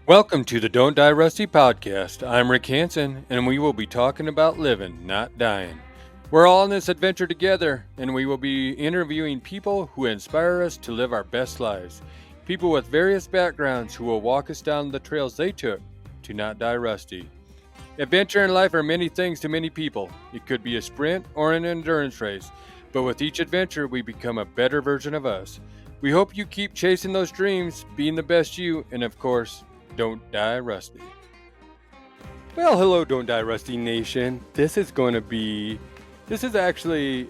Welcome to the Don't Die Rusty podcast. I'm Rick Hanson, and we will be talking about living, not dying. We're all on this adventure together, and we will be interviewing people who inspire us to live our best lives. People with various backgrounds who will walk us down the trails they took to not die rusty. Adventure in life are many things to many people. It could be a sprint or an endurance race, but with each adventure, we become a better version of us. We hope you keep chasing those dreams, being the best you, and of course, don't die rusty. Well, hello, Don't Die Rusty Nation. This is actually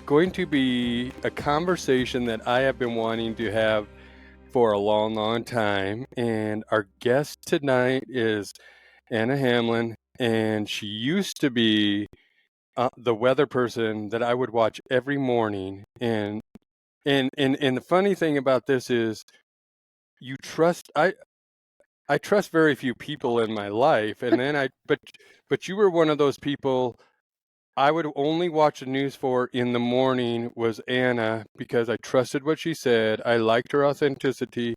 going to be a conversation that I have been wanting to have for a long, long time. And our guest tonight is Anna Hamelin, and she used to be the weather person that I would watch every morning. And the funny thing about this is, you trust I trust very few people in my life, and then but you were one of those people I would only watch the news for in the morning was Anna, because I trusted what she said. I liked her authenticity,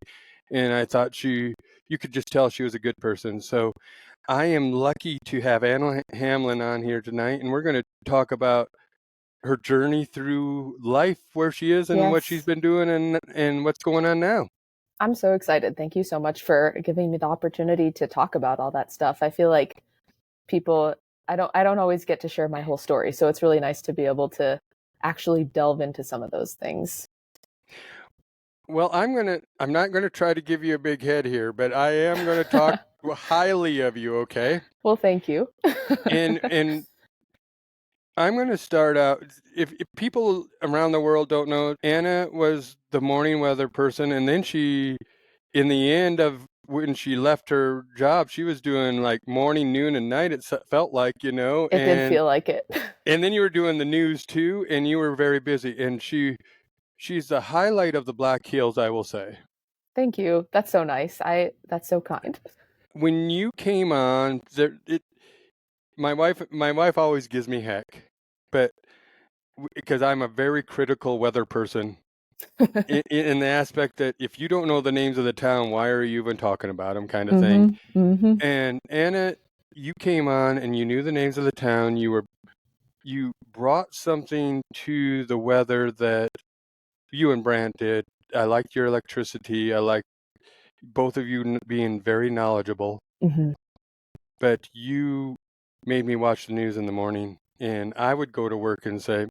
and I thought you could just tell she was a good person. So I am lucky to have Anna Hamelin on here tonight, and we're going to talk about her journey through life, where she is and what she's Yes. been doing and what's going on now. I'm so excited. Thank you so much for giving me the opportunity to talk about all that stuff. I feel like I don't always get to share my whole story, so it's really nice to be able to actually delve into some of those things. Well, I'm not gonna try to give you a big head here, but I am gonna talk highly of you, okay? Well, thank you. And I'm gonna start out. If people around the world don't know, Anna was the morning weather person, and then in the end of when she left her job, she was doing like morning, noon, and night. It felt like, It did feel like it. and then you were doing the news too, and you were very busy. And she's the highlight of the Black Hills, I will say. Thank you. That's so nice. That's so kind. When you came on, my wife always gives me heck, but because I'm a very critical weather person in the aspect that if you don't know the names of the town, why are you even talking about them, kind of thing. Mm-hmm. And Anna, you came on and you knew the names of the town. You brought something to the weather that you and Brant did. I liked your electricity. I like both of you being very knowledgeable. Mm-hmm. But you made me watch the news in the morning, and I would go to work and say,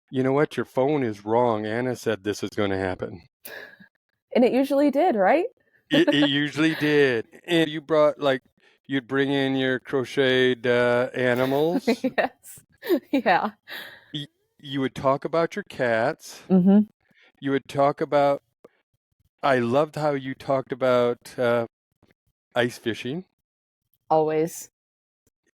you know what, your phone is wrong. Anna said this is going to happen. And it usually did, right? It usually did. And you brought, you'd bring in your crocheted animals. Yes. Yeah. You would talk about your cats. Mm-hmm. You would talk about, I loved how you talked about ice fishing. Always.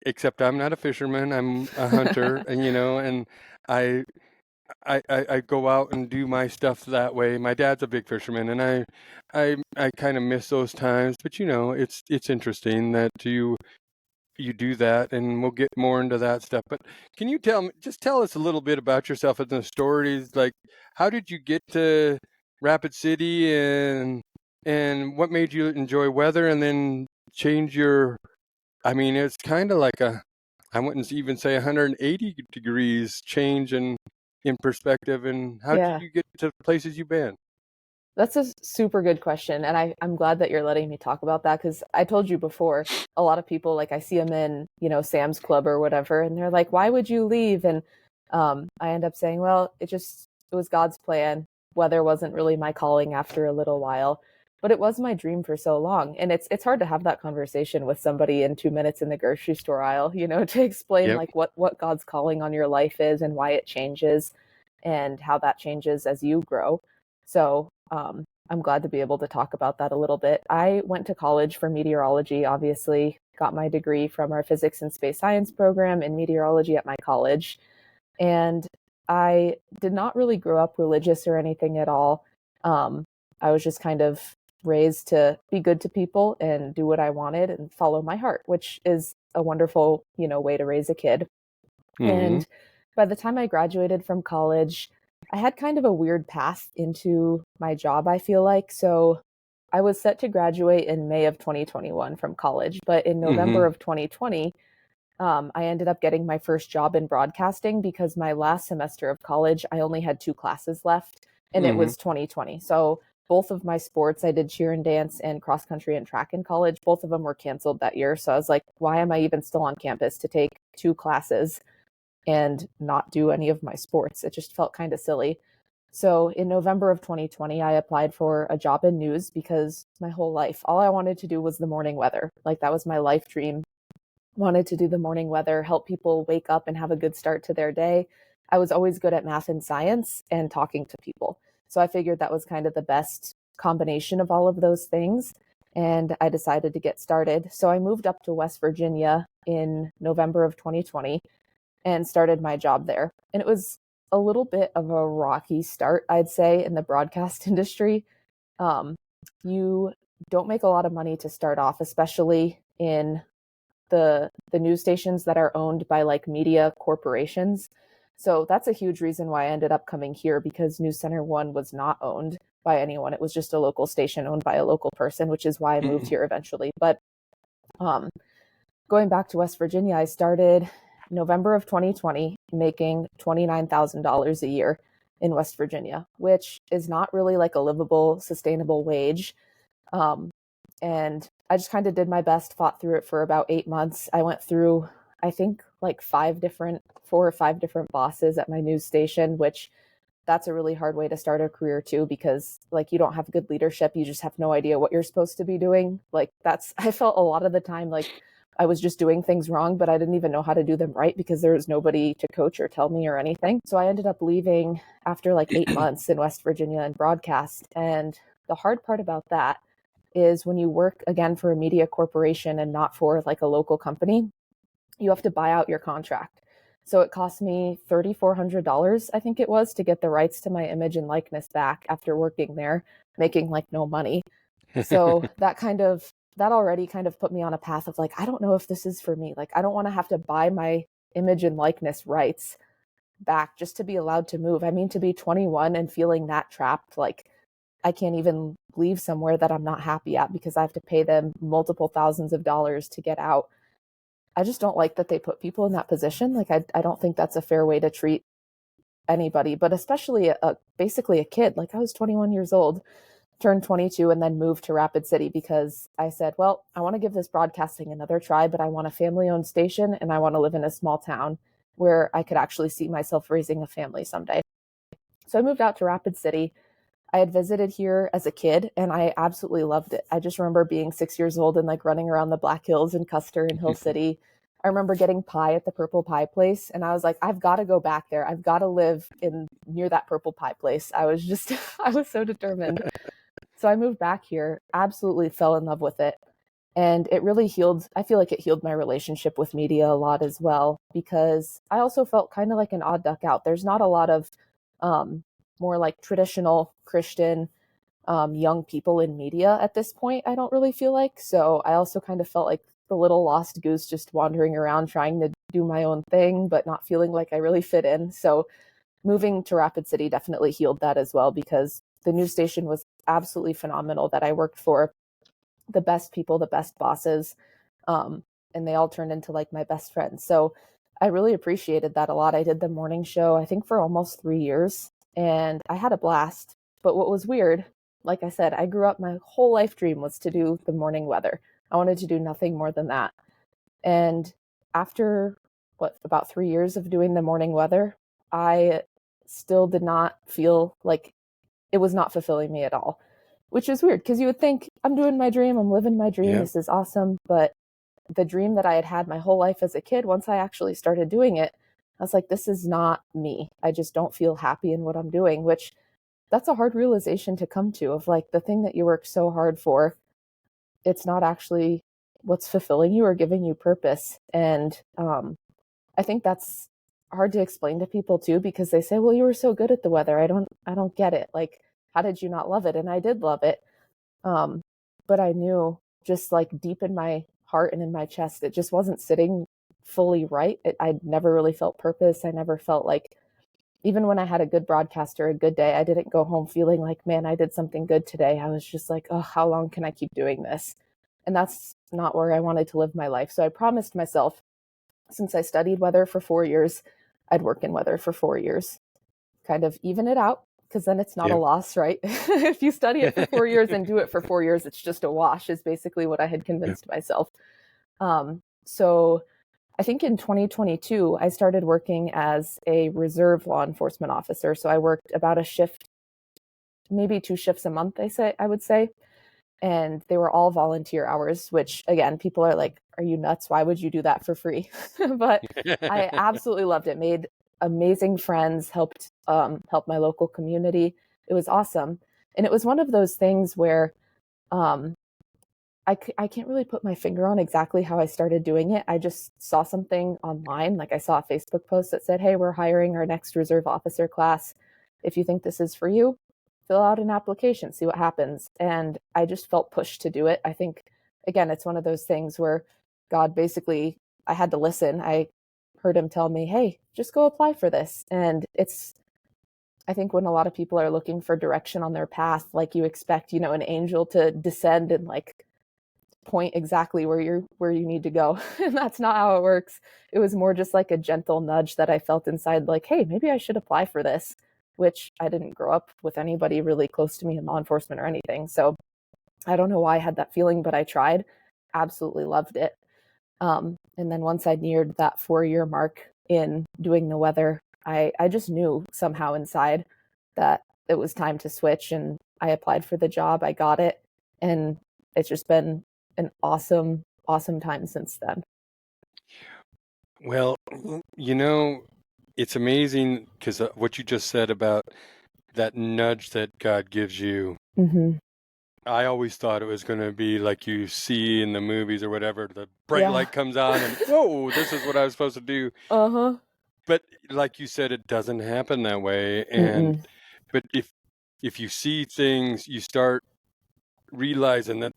Except I'm not a fisherman. I'm a hunter, and I go out and do my stuff that way. My dad's a big fisherman, and I kind of miss those times. But it's interesting that you do that, and we'll get more into that stuff. But can you tell us a little bit about yourself and the stories? Like, how did you get to Rapid City, and what made you enjoy weather, and then change your? I mean, it's kind of like I wouldn't even say 180 degrees change in perspective. And how did Yeah. you get to places you've been? That's a super good question. And I'm glad that you're letting me talk about that, because I told you before, a lot of people, like I see them in, Sam's Club or whatever, and they're like, why would you leave? And I end up saying, well, it was God's plan. Weather wasn't really my calling after a little while, but it was my dream for so long. And it's hard to have that conversation with somebody in 2 minutes in the grocery store aisle, to explain Yep. like what God's calling on your life is and why it changes and how that changes as you grow. So I'm glad to be able to talk about that a little bit. I went to college for meteorology, obviously, got my degree from our physics and space science program in meteorology at my college. And I did not really grow up religious or anything at all. I was just kind of raised to be good to people and do what I wanted and follow my heart, which is a wonderful, way to raise a kid. Mm-hmm. And by the time I graduated from college, I had kind of a weird path into my job, I feel like. So I was set to graduate in May of 2021 from college, but in November Mhm. of 2020, I ended up getting my first job in broadcasting because my last semester of college, I only had 2 classes left, and it Mhm. was 2020. So both of my sports, I did cheer and dance and cross country and track in college. Both of them were canceled that year. So I was like, why am I even still on campus to take 2 classes and not do any of my sports? It just felt kind of silly. So in November of 2020, I applied for a job in news because my whole life, all I wanted to do was the morning weather. Like that was my life dream. Wanted to do the morning weather, help people wake up and have a good start to their day. I was always good at math and science and talking to people. So I figured that was kind of the best combination of all of those things. And I decided to get started. So I moved up to West Virginia in November of 2020 and started my job there. And it was a little bit of a rocky start, I'd say, in the broadcast industry. Um, you don't make a lot of money to start off, especially in the news stations that are owned by like media corporations. So that's a huge reason why I ended up coming here, because News Center 1 was not owned by anyone. It was just a local station owned by a local person, which is why I moved Mhm. here eventually. But um, going back to West Virginia, I started November of 2020 making $29,000 a year in West Virginia, which is not really like a livable, sustainable wage. Um, and I just kind of did my best, fought through it for about 8 months. I went through, I think, like 4 or 5 different bosses at my news station, which that's a really hard way to start a career too, because like you don't have good leadership. You just have no idea what you're supposed to be doing. Like I felt a lot of the time like I was just doing things wrong, but I didn't even know how to do them right because there was nobody to coach or tell me or anything. So I ended up leaving after like 8 months in West Virginia and broadcast. And the hard part about that is when you work again for a media corporation and not for like a local company, you have to buy out your contract. So it cost me $3,400, I think it was, to get the rights to my image and likeness back after working there, making like no money. So that already kind of put me on a path of like, I don't know if this is for me. Like, I don't want to have to buy my image and likeness rights back just to be allowed to move. I mean, to be 21 and feeling that trapped, like I can't even leave somewhere that I'm not happy at because I have to pay them multiple thousands of dollars to get out. I just don't like that they put people in that position. Like, I don't think that's a fair way to treat anybody, but especially basically a kid. Like, I was 21 years old, turned 22, and then moved to Rapid City because I said, well, I want to give this broadcasting another try, but I want a family owned station and I want to live in a small town where I could actually see myself raising a family someday. So I moved out to Rapid City. I had visited here as a kid and I absolutely loved it. I just remember being 6 years old and like running around the Black Hills and Custer and Hill City. I remember getting pie at the Purple Pie place and I was like, I've got to go back there. I've got to live in near that Purple Pie place. I was just I was so determined. So I moved back here, absolutely fell in love with it. And it really healed, I feel like it healed my relationship with media a lot as well, because I also felt kind of like an odd duck out. There's not a lot of um, more like traditional Christian young people in media at this point, I don't really feel like. So I also kind of felt like the little lost goose just wandering around trying to do my own thing, but not feeling like I really fit in. So moving to Rapid City definitely healed that as well, because the news station was absolutely phenomenal that I worked for. The best people, the best bosses, um, and they all turned into like my best friends. So I really appreciated that a lot. I did the morning show, I think, for almost 3 years, and I had a blast. But what was weird, like I said, I grew up, my whole life dream was to do the morning weather. I wanted to do nothing more than that. And after about 3 years of doing the morning weather, I still did not feel like it was not fulfilling me at all, which is weird because you would think I'm doing my dream, I'm living my dream, Yeah. this is awesome. But the dream that I had had my whole life as a kid, once I actually started doing it, I was like, this is not me. I just don't feel happy in what I'm doing, which that's a hard realization to come to, of like the thing that you work so hard for, it's not actually what's fulfilling you or giving you purpose. And I think that's hard to explain to people too, because they say, well, you were so good at the weather. I don't get it. Like, how did you not love it? And I did love it. Um, but I knew just like deep in my heart and in my chest, it just wasn't sitting fully right. I never really felt purpose. I never felt like even when I had a good broadcast or a good day, I didn't go home feeling like, man, I did something good today. I was just like, oh, how long can I keep doing this? And that's not where I wanted to live my life. So I promised myself, since I studied weather for 4 years, I'd work in weather for 4 years, kind of even it out, because then it's not a Yeah. loss, right? If you study it for 4 years and do it for 4 years, it's just a wash, is basically what I had Yeah. convinced myself. So I think in 2022, I started working as a reserve law enforcement officer. So I worked about a shift, maybe 2 shifts a month, I would say. And they were all volunteer hours, which again, people are like, are you nuts? Why would you do that for free? But I absolutely loved it. Made amazing friends, help my local community. It was awesome. And it was one of those things where um, I can't really put my finger on exactly how I started doing it. I just saw something online. Like I saw a Facebook post that said, hey, we're hiring our next reserve officer class. If you think this is for you, fill out an application, see what happens. And I just felt pushed to do it. I think, again, it's one of those things where God basically, I had to listen. I heard him tell me, hey, just go apply for this. And I think when a lot of people are looking for direction on their path, like you expect, an angel to descend and like point exactly where you need to go. And that's not how it works. It was more just like a gentle nudge that I felt inside, like, hey, maybe I should apply for this, which I didn't grow up with anybody really close to me in law enforcement or anything. So I don't know why I had that feeling, but I tried. Absolutely loved it. And then once I neared that 4-year mark in doing the weather, I just knew somehow inside that it was time to switch. And I applied for the job. I got it. And it's just been an awesome, awesome time since then. Well, it's amazing because what you just said about that nudge that God gives you. Mm-hmm. I always thought it was going to be like you see in the movies or whatever. The bright Yeah. light comes on and, whoa, this is what I was supposed to do. Uh-huh. But like you said, it doesn't happen that way. Mm-mm. But if you see things, you start realizing that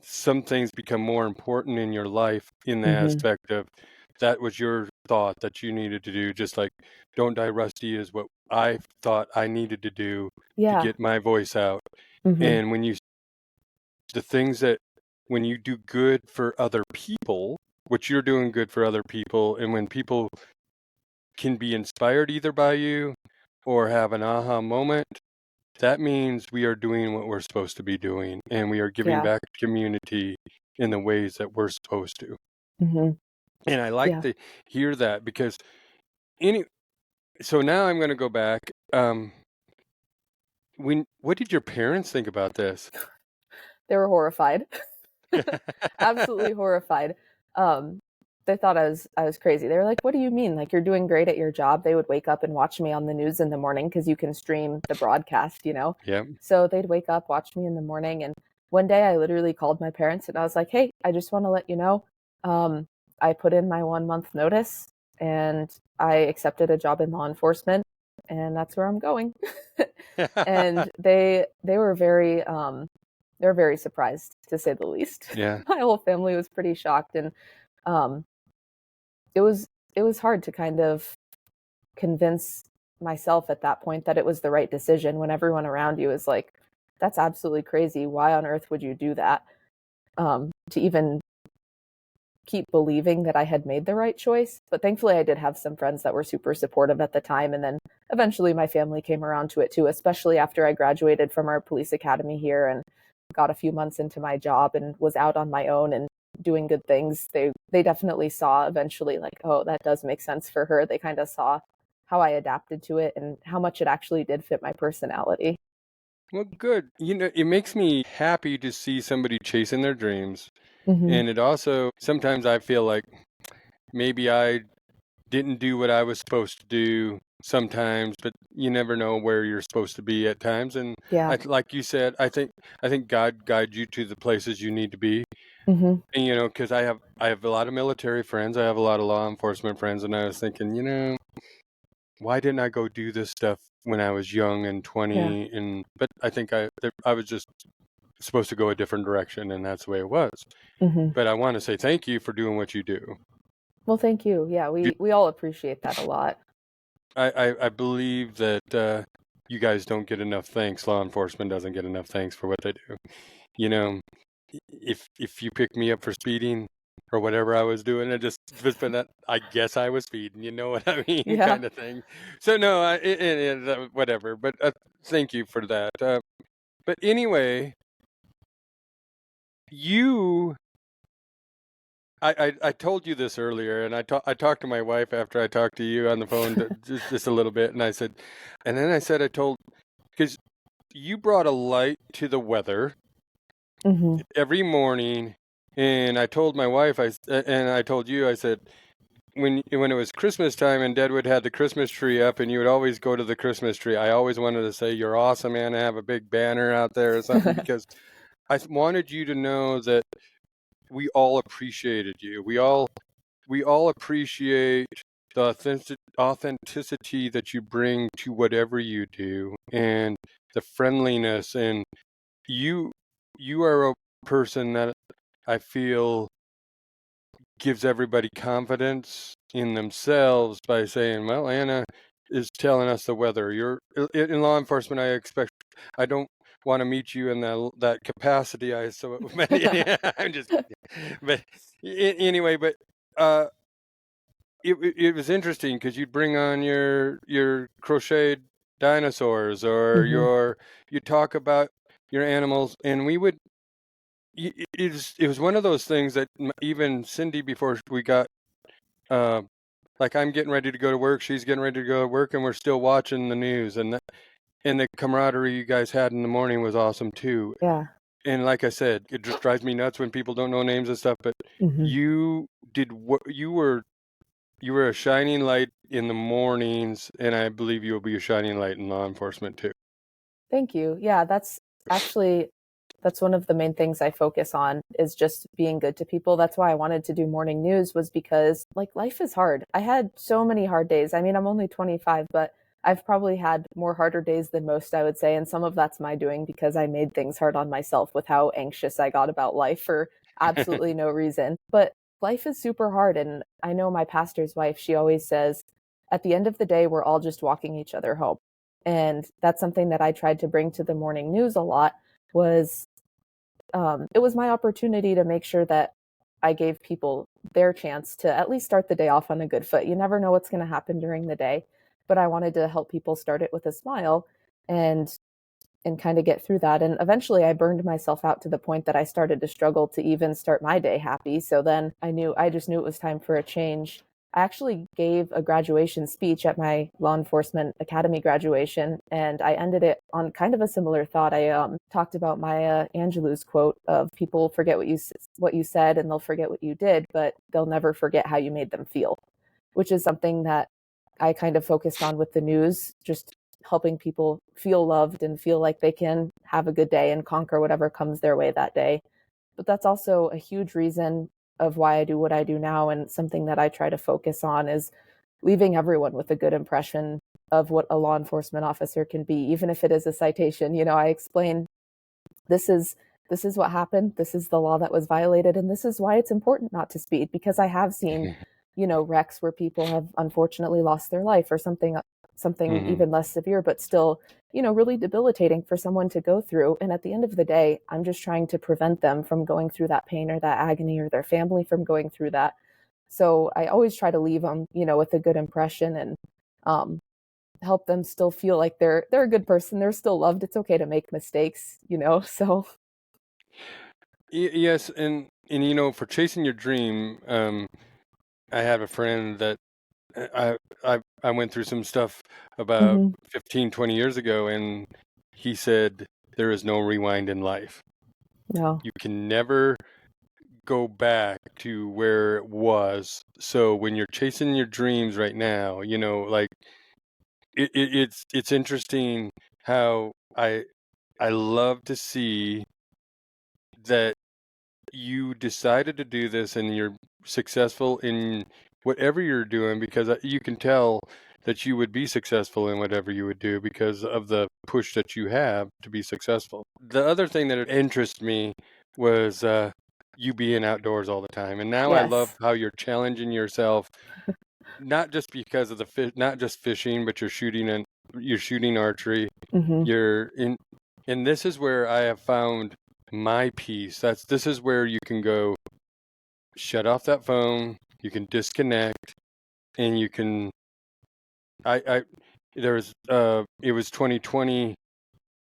some things become more important in your life in the Mm-hmm. aspect of that was your thought that you needed to do. Just like Don't Die Rusty is what I thought I needed to do to Yeah. get my voice out. Mm-hmm. And the things that when you do good for other people, what you're doing good for other people, and when people can be inspired either by you or have an aha moment, that means we are doing what we're supposed to be doing, and we are giving Yeah. back to community in the ways that we're supposed to. Mm-hmm. And I like Yeah. to hear that because so now I'm going to go back. What did your parents think about this? They were horrified. Absolutely horrified. Um, they thought I was crazy. They were like, "What do you mean? Like you're doing great at your job?" They would wake up and watch me on the news in the morning because you can stream the broadcast. Yeah. So they'd wake up, watch me in the morning, and one day I literally called my parents and I was like, "Hey, I just want to let you know, um, I put in my 1 month notice and I accepted a job in law enforcement, and that's where I'm going." And they were they're very surprised, to say the least. Yeah. My whole family was pretty shocked, and um, it was it was hard to kind of convince myself at that point that it was the right decision when everyone around you is like, "That's absolutely crazy. Why on earth would you do that?" To even keep believing that I had made the right choice. But thankfully, I did have some friends that were super supportive at the time, and then eventually my family came around to it too, especially after I graduated from our police academy here and got a few months into my job and was out on my own and doing good things. They definitely saw eventually, like, oh, that does make sense for her. They kind of saw how I adapted to it and how much it actually did fit my personality. Well, good. It makes me happy to see somebody chasing their dreams. Mm-hmm. And it also, sometimes I feel like maybe I didn't do what I was supposed to do sometimes, but you never know where you're supposed to be at times. And Yeah. like you said, I think God guides you to the places you need to be. Mm-hmm. And, because I have a lot of military friends, I have a lot of law enforcement friends, and I was thinking, why didn't I go do this stuff when I was young and Yeah. 20? But I think I was just supposed to go a different direction, and that's the way it was. Mm-hmm. But I want to say thank you for doing what you do. Well, thank you. Yeah, You, we all appreciate that a lot. I believe that you guys don't get enough thanks. Law enforcement doesn't get enough thanks for what they do. You know, if you pick me up for speeding or whatever I was doing, I just but that I guess I was speeding. You know what I mean, Yeah. kind of thing. So no, whatever. But thank you for that. But anyway, you. I told you this earlier, and I talked to my wife after I talked to you on the phone just a little bit, and I said, and then I said I told because you brought a light to the weather Hmm. every morning, and I told my wife and I told you I said when it was Christmas time and Deadwood had the Christmas tree up, and you would always go to the Christmas tree. I always wanted to say you're awesome, man. I have a big banner out there or something because I wanted you to know that we all appreciated you. We all appreciate the authenticity that you bring to whatever you do, and the friendliness, and you you are a person that I feel gives everybody confidence in themselves by saying, well, Anna is telling us the weather. You're in law enforcement. I don't want to meet you in that capacity. I'm just kidding. But anyway, but uh it was interesting because you'd bring on your crocheted dinosaurs, or Hmm. you talk about your animals, and we would it was one of those things that even Cindy, before we got uh like, I'm getting ready to go to work, she's getting ready to go to work, and we're still watching the news, and the camaraderie you guys had in the morning was awesome too. Yeah. And like I said, it just drives me nuts when people don't know names and stuff, but Hmm. you did what you were a shining light in the mornings, and I believe you will be a shining light in law enforcement too. Thank you. Yeah, actually that's one of the main things I focus on is just being good to people. That's why I wanted to do morning news, was because like life is hard. I had so many hard days. I mean, I'm only 25, but I've probably had more harder days than most, I would say, and some of that's my doing because I made things hard on myself with how anxious I got about life for absolutely no reason. But life is super hard, and I know my pastor's wife, she always says at the end of the day we're all just walking each other home. And that's something that I tried to bring to the morning news a lot. Was It was my opportunity to make sure that I gave people their chance to at least start the day off on a good foot. You never know what's going to happen during the day, but I wanted to help people start it with a smile and kind of get through that. And eventually I burned myself out to the point that I started to struggle to even start my day happy. So then I just knew it was time for a change. I actually gave a graduation speech at my law enforcement academy graduation, and I ended it on kind of a similar thought. I talked about Maya Angelou's quote of people forget what you said and they'll forget what you did, but they'll never forget how you made them feel, which is something that I kind of focused on with the news, just helping people feel loved and feel like they can have a good day and conquer whatever comes their way that day. But that's also a huge reason of why I do what I do now, and something that I try to focus on is leaving everyone with a good impression of what a law enforcement officer can be, even if it is a citation. I explain this is this is what happened, this is the law that was violated, and this is why it's important not to speed, because I have seen wrecks where people have unfortunately lost their life, or something Hmm. even less severe, but still really debilitating for someone to go through. And at the end of the day, I'm just trying to prevent them from going through that pain or that agony, or their family from going through that. So I always try to leave them with a good impression, and um, help them still feel like they're a good person. They're still loved. It's okay to make mistakes. So Yes, and for chasing your dream, I have a friend that I went through some stuff about mhm, 15, 20 years ago, and he said there is no rewind in life. no. You can never go back to where it was. So when you're chasing your dreams right now, like it's interesting how I love to see that you decided to do this and you're successful in whatever you're doing, because you can tell that you would be successful in whatever you would do because of the push that you have to be successful. The other thing that interests me was you being outdoors all the time. And now I love Yes. how you're challenging yourself not just because of the fish, not just fishing, but you're shooting archery. Hmm. You're in, and this is where I have found my peace. This is where you can go shut off that phone, you can disconnect, and you can. I there was it was 2020,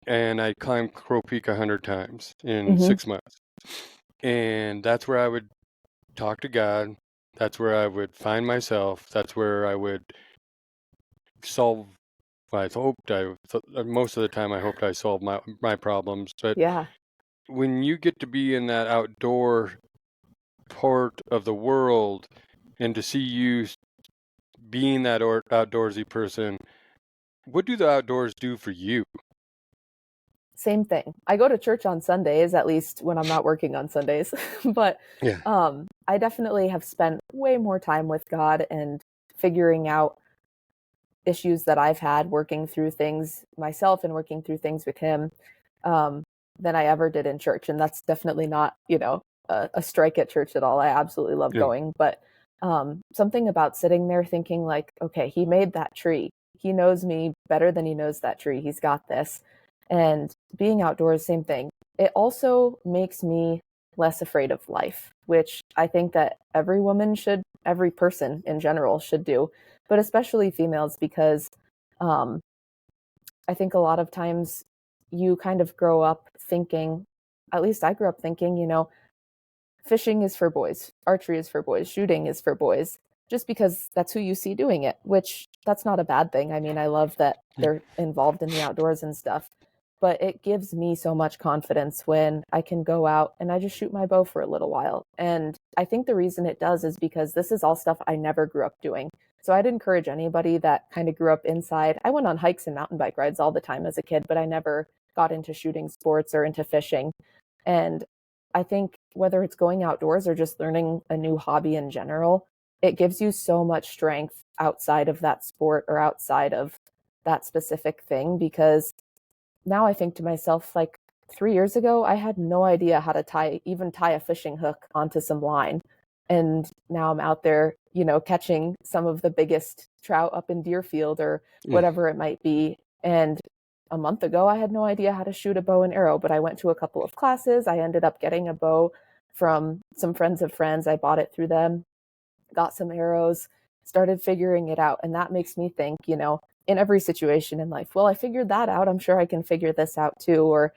and I climbed Crow Peak 100 times in Hmm. 6 months, and that's where I would talk to God. That's where I would find myself. That's where I would solve. I hoped most of the time I hoped I solved my problems. But Yeah. when you get to be in that outdoor part of the world, and to see you being that outdoorsy person, what do the outdoors do for you? Same thing. I go to church on Sundays, at least when I'm not working on Sundays. But Yeah. I definitely have spent way more time with God and figuring out issues that I've had, working through things myself and working through things with Him, um, than I ever did in church. And that's definitely not, a strike at church at all. I absolutely love Yeah. going, but something about sitting there thinking like, okay, He made that tree. He knows me better than He knows that tree. He's got this. And being outdoors, same thing. It also makes me less afraid of life, which I think that every person in general should do, but especially females, because um, I think a lot of times you kind of grow up thinking, at least I grew up thinking, fishing is for boys, archery is for boys, shooting is for boys, just because that's who you see doing it, which that's not a bad thing. I mean, I love that Yeah. they're involved in the outdoors and stuff, but it gives me so much confidence when I can go out and I just shoot my bow for a little while. And I think the reason it does is because this is all stuff I never grew up doing. So I'd encourage anybody that kind of grew up inside. I went on hikes and mountain bike rides all the time as a kid, but I never got into shooting sports or into fishing. And I think whether it's going outdoors or just learning a new hobby in general, it gives you so much strength outside of that sport or outside of that specific thing. Because now I think to myself, like 3 years ago, I had no idea how to even tie a fishing hook onto some line. And now I'm out there, catching some of the biggest trout up in Deerfield or Yeah. whatever it might be. And a month ago, I had no idea how to shoot a bow and arrow, but I went to a couple of classes. I ended up getting a bow from some friends of friends. I bought it through them, got some arrows, started figuring it out. And that makes me think, in every situation in life, well, I figured that out. I'm sure I can figure this out too. Or,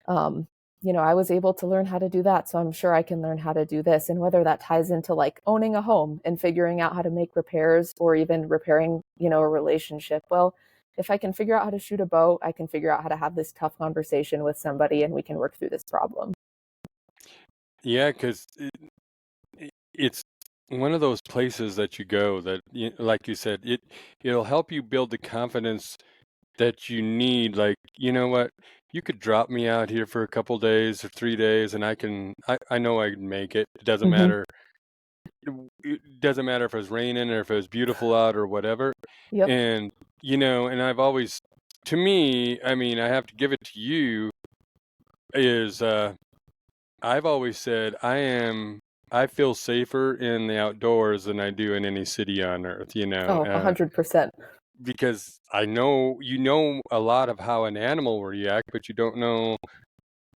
um, I was able to learn how to do that. So I'm sure I can learn how to do this. And whether that ties into like owning a home and figuring out how to make repairs or even repairing, a relationship. Well, if I can figure out how to shoot a bow, I can figure out how to have this tough conversation with somebody and we can work through this problem. Yeah, because it's one of those places that you go that, like you said, it'll help you build the confidence that you need. Like, you know what? You could drop me out here for a couple days or 3 days, and I know I can make it. It doesn't Mm-hmm. matter. It doesn't matter if it's raining or if it was beautiful out or whatever. Yep. And, and I've always, to me, I mean, I have to give it to you, is I've always said I feel safer in the outdoors than I do in any city on earth, Oh, 100%. because I know a lot of how an animal will react, but you don't know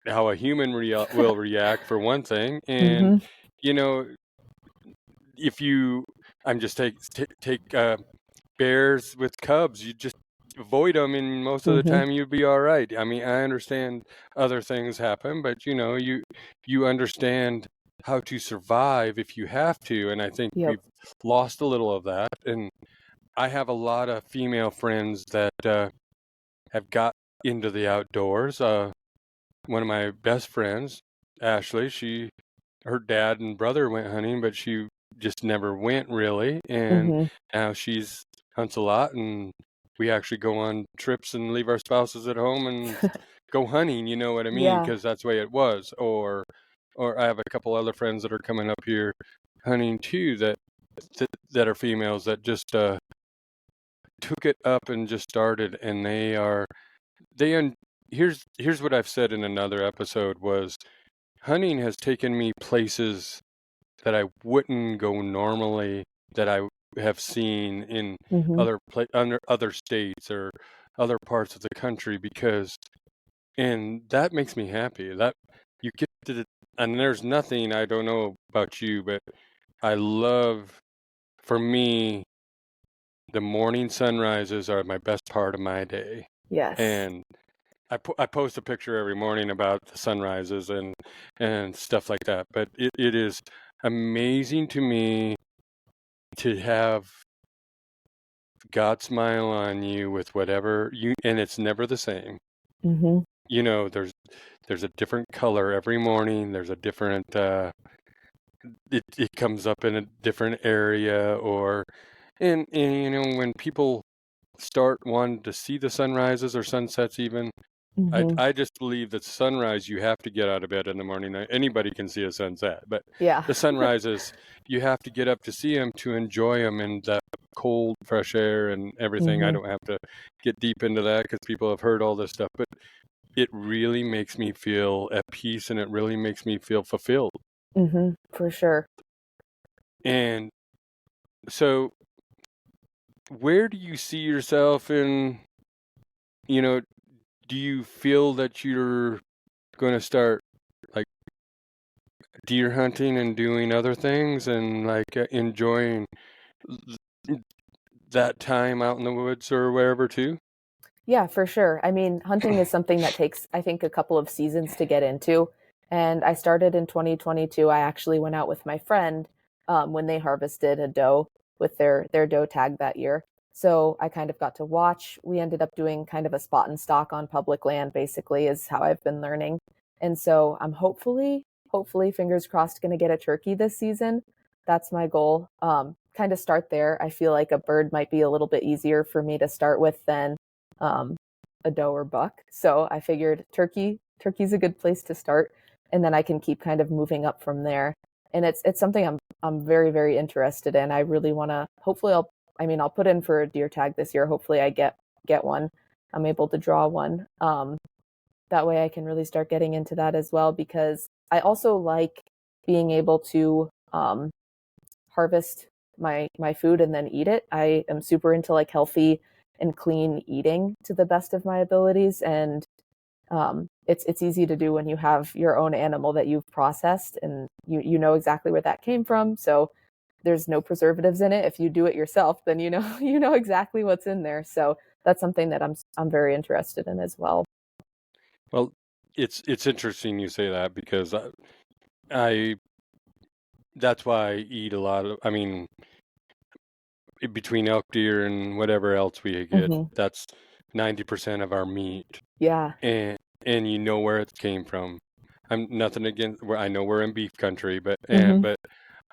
how a human will react, for one thing. And Mm-hmm. you know, if you, I'm just take bears with cubs, you just avoid them, and most of the Mm-hmm. time you'd be all right. I mean, I understand other things happen, but you understand how to survive if you have to. And I think Yep. we've lost a little of that. And I have a lot of female friends that have got into the outdoors. One of my best friends, Ashley, her dad and brother went hunting, but she just never went really. And Mm-hmm. now she's hunts a lot, and we actually go on trips and leave our spouses at home and go hunting. You know what I mean? Yeah. Because that's the way it was. Or I have a couple other friends that are coming up here hunting too that are females that just took it up and just started, and here's what I've said in another episode was hunting has taken me places that I wouldn't go normally, that I have seen in Mm-hmm. other states or other parts of the country, and that makes me happy. That you get to, and there's nothing, I don't know about you, but I love, for me, the morning sunrises are my best part of my day. Yes. And I post a picture every morning about the sunrises and stuff like that. But it is amazing to me to have God smile on you with whatever you, and it's never the same. Mm-hmm. You know, there's a different color every morning. There's a different it comes up in a different area, or and you know, when people start wanting to see the sunrises or sunsets even, Mm-hmm. I just believe that sunrise, you have to get out of bed in the morning. Anybody can see a sunset, but Yeah. the sunrises, you have to get up to see them, to enjoy them, and the cold, fresh air and everything. I Mm-hmm. don't have to get deep into that because people have heard all this stuff, but it really makes me feel at peace, and it really makes me feel fulfilled. Mm-hmm. For sure. And so, where do you see yourself in, you know, do you feel that you're going to start like deer hunting and doing other things and like enjoying that time out in the woods or wherever too? Yeah, for sure. I mean, hunting is something that takes, I think, a couple of seasons to get into. And I started in 2022. I actually went out with my friend when they harvested a doe with their doe tag that year. So I kind of got to watch. We ended up doing kind of a spot and stalk on public land, basically, is how I've been learning. And so I'm hopefully, fingers crossed, going to get a turkey this season. That's my goal. Kind of start there. I feel like a bird might be a little bit easier for me to start with than um, a doe or buck. So I figured turkey's a good place to start, and then I can keep kind of moving up from there. And it's something I'm very very interested in. I really want to. Hopefully, I'll put in for a deer tag this year. Hopefully, I get one. I'm able to draw one. That way, I can really start getting into that as well because I also like being able to harvest my food and then eat it. I am super into like healthy and clean eating to the best of my abilities, and it's easy to do when you have your own animal that you've processed and you know exactly where that came from. So there's no preservatives in it. If you do it yourself, then you know you know exactly what's in there. So that's something that I'm very interested in as well. Well, it's interesting you say that because I that's why I eat a lot of, I mean, between elk, deer, and whatever else we get, Hmm. that's 90% of our meat, Yeah. and you know where it came from. I'm nothing against where, I know we're in beef country, Hmm. but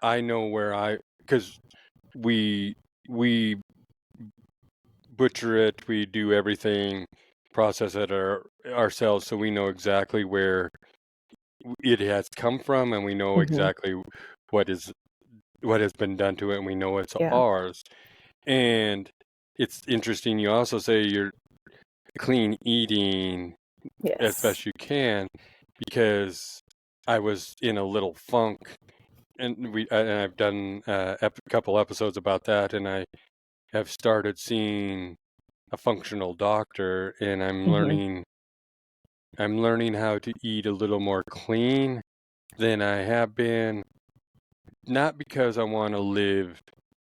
I know where because we we butcher it, we do everything, process it ourselves, so we know exactly where it has come from, and we know Hmm. exactly what is what has been done to it, and we know it's Yeah. ours. And it's interesting. You also say you're clean eating as Yes. best you can, because I was in a little funk, and I've done a couple episodes about that, and I have started seeing a functional doctor, and Hmm. I'm learning how to eat a little more clean than I have been, not because I want to live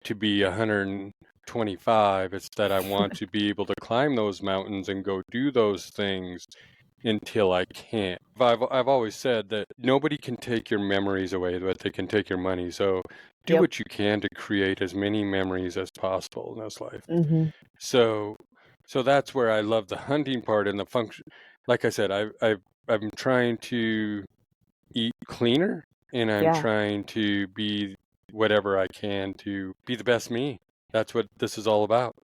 to be 125. It's that I want to be able to climb those mountains and go do those things until I can't. I've always said that nobody can take your memories away, but they can take your money. So do Yep. what you can to create as many memories as possible in this life. Hmm. So so that's where I love the hunting part and the function. Like I said, I'm trying to eat cleaner, and I'm Yeah. trying to be whatever I can to be the best me. That's what this is all about.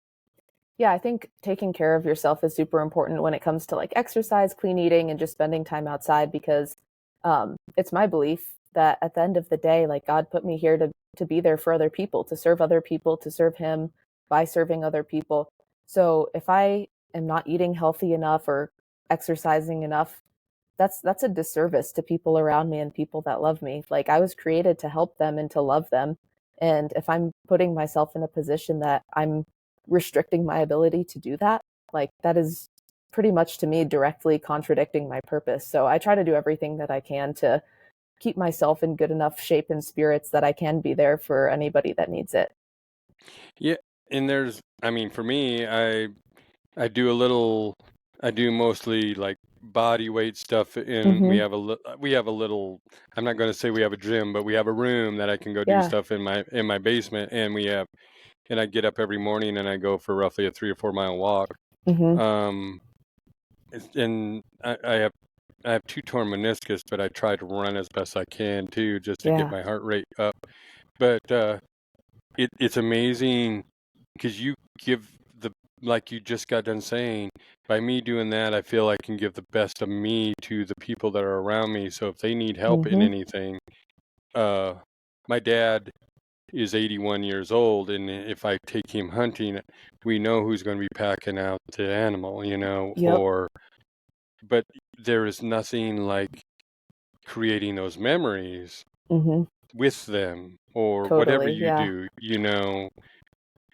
Yeah, I think taking care of yourself is super important when it comes to like exercise, clean eating, and just spending time outside because it's my belief that at the end of the day, like God put me here to be there for other people, to serve other people, to serve Him by serving other people. So if I am not eating healthy enough or exercising enough, that's a disservice to people around me and people that love me. Like I was created to help them and to love them. And if I'm putting myself in a position that I'm restricting my ability to do that, like that is pretty much to me directly contradicting my purpose. So I try to do everything that I can to keep myself in good enough shape and spirits that I can be there for anybody that needs it. Yeah, and for me, I do a little, I do mostly like body weight stuff, and Mm-hmm. we have a little. I'm not going to say we have a gym, but we have a room that I can go do Yeah. stuff in my basement, and I get up every morning and I go for roughly a 3 or 4 mile walk. Mm-hmm. Um, and I have two torn meniscus, but I try to run as best I can too, just to get Yeah. my heart rate up. But it's amazing because you give the like you just got done saying, by me doing that, I feel I can give the best of me to the people that are around me. So if they need help in Mm-hmm. anything, uh, my dad is 81 years old, and if I take him hunting, we know who's going to be packing out the animal, Yep. but there is nothing like creating those memories Mm-hmm. with them or whatever Totally. you Yeah. do,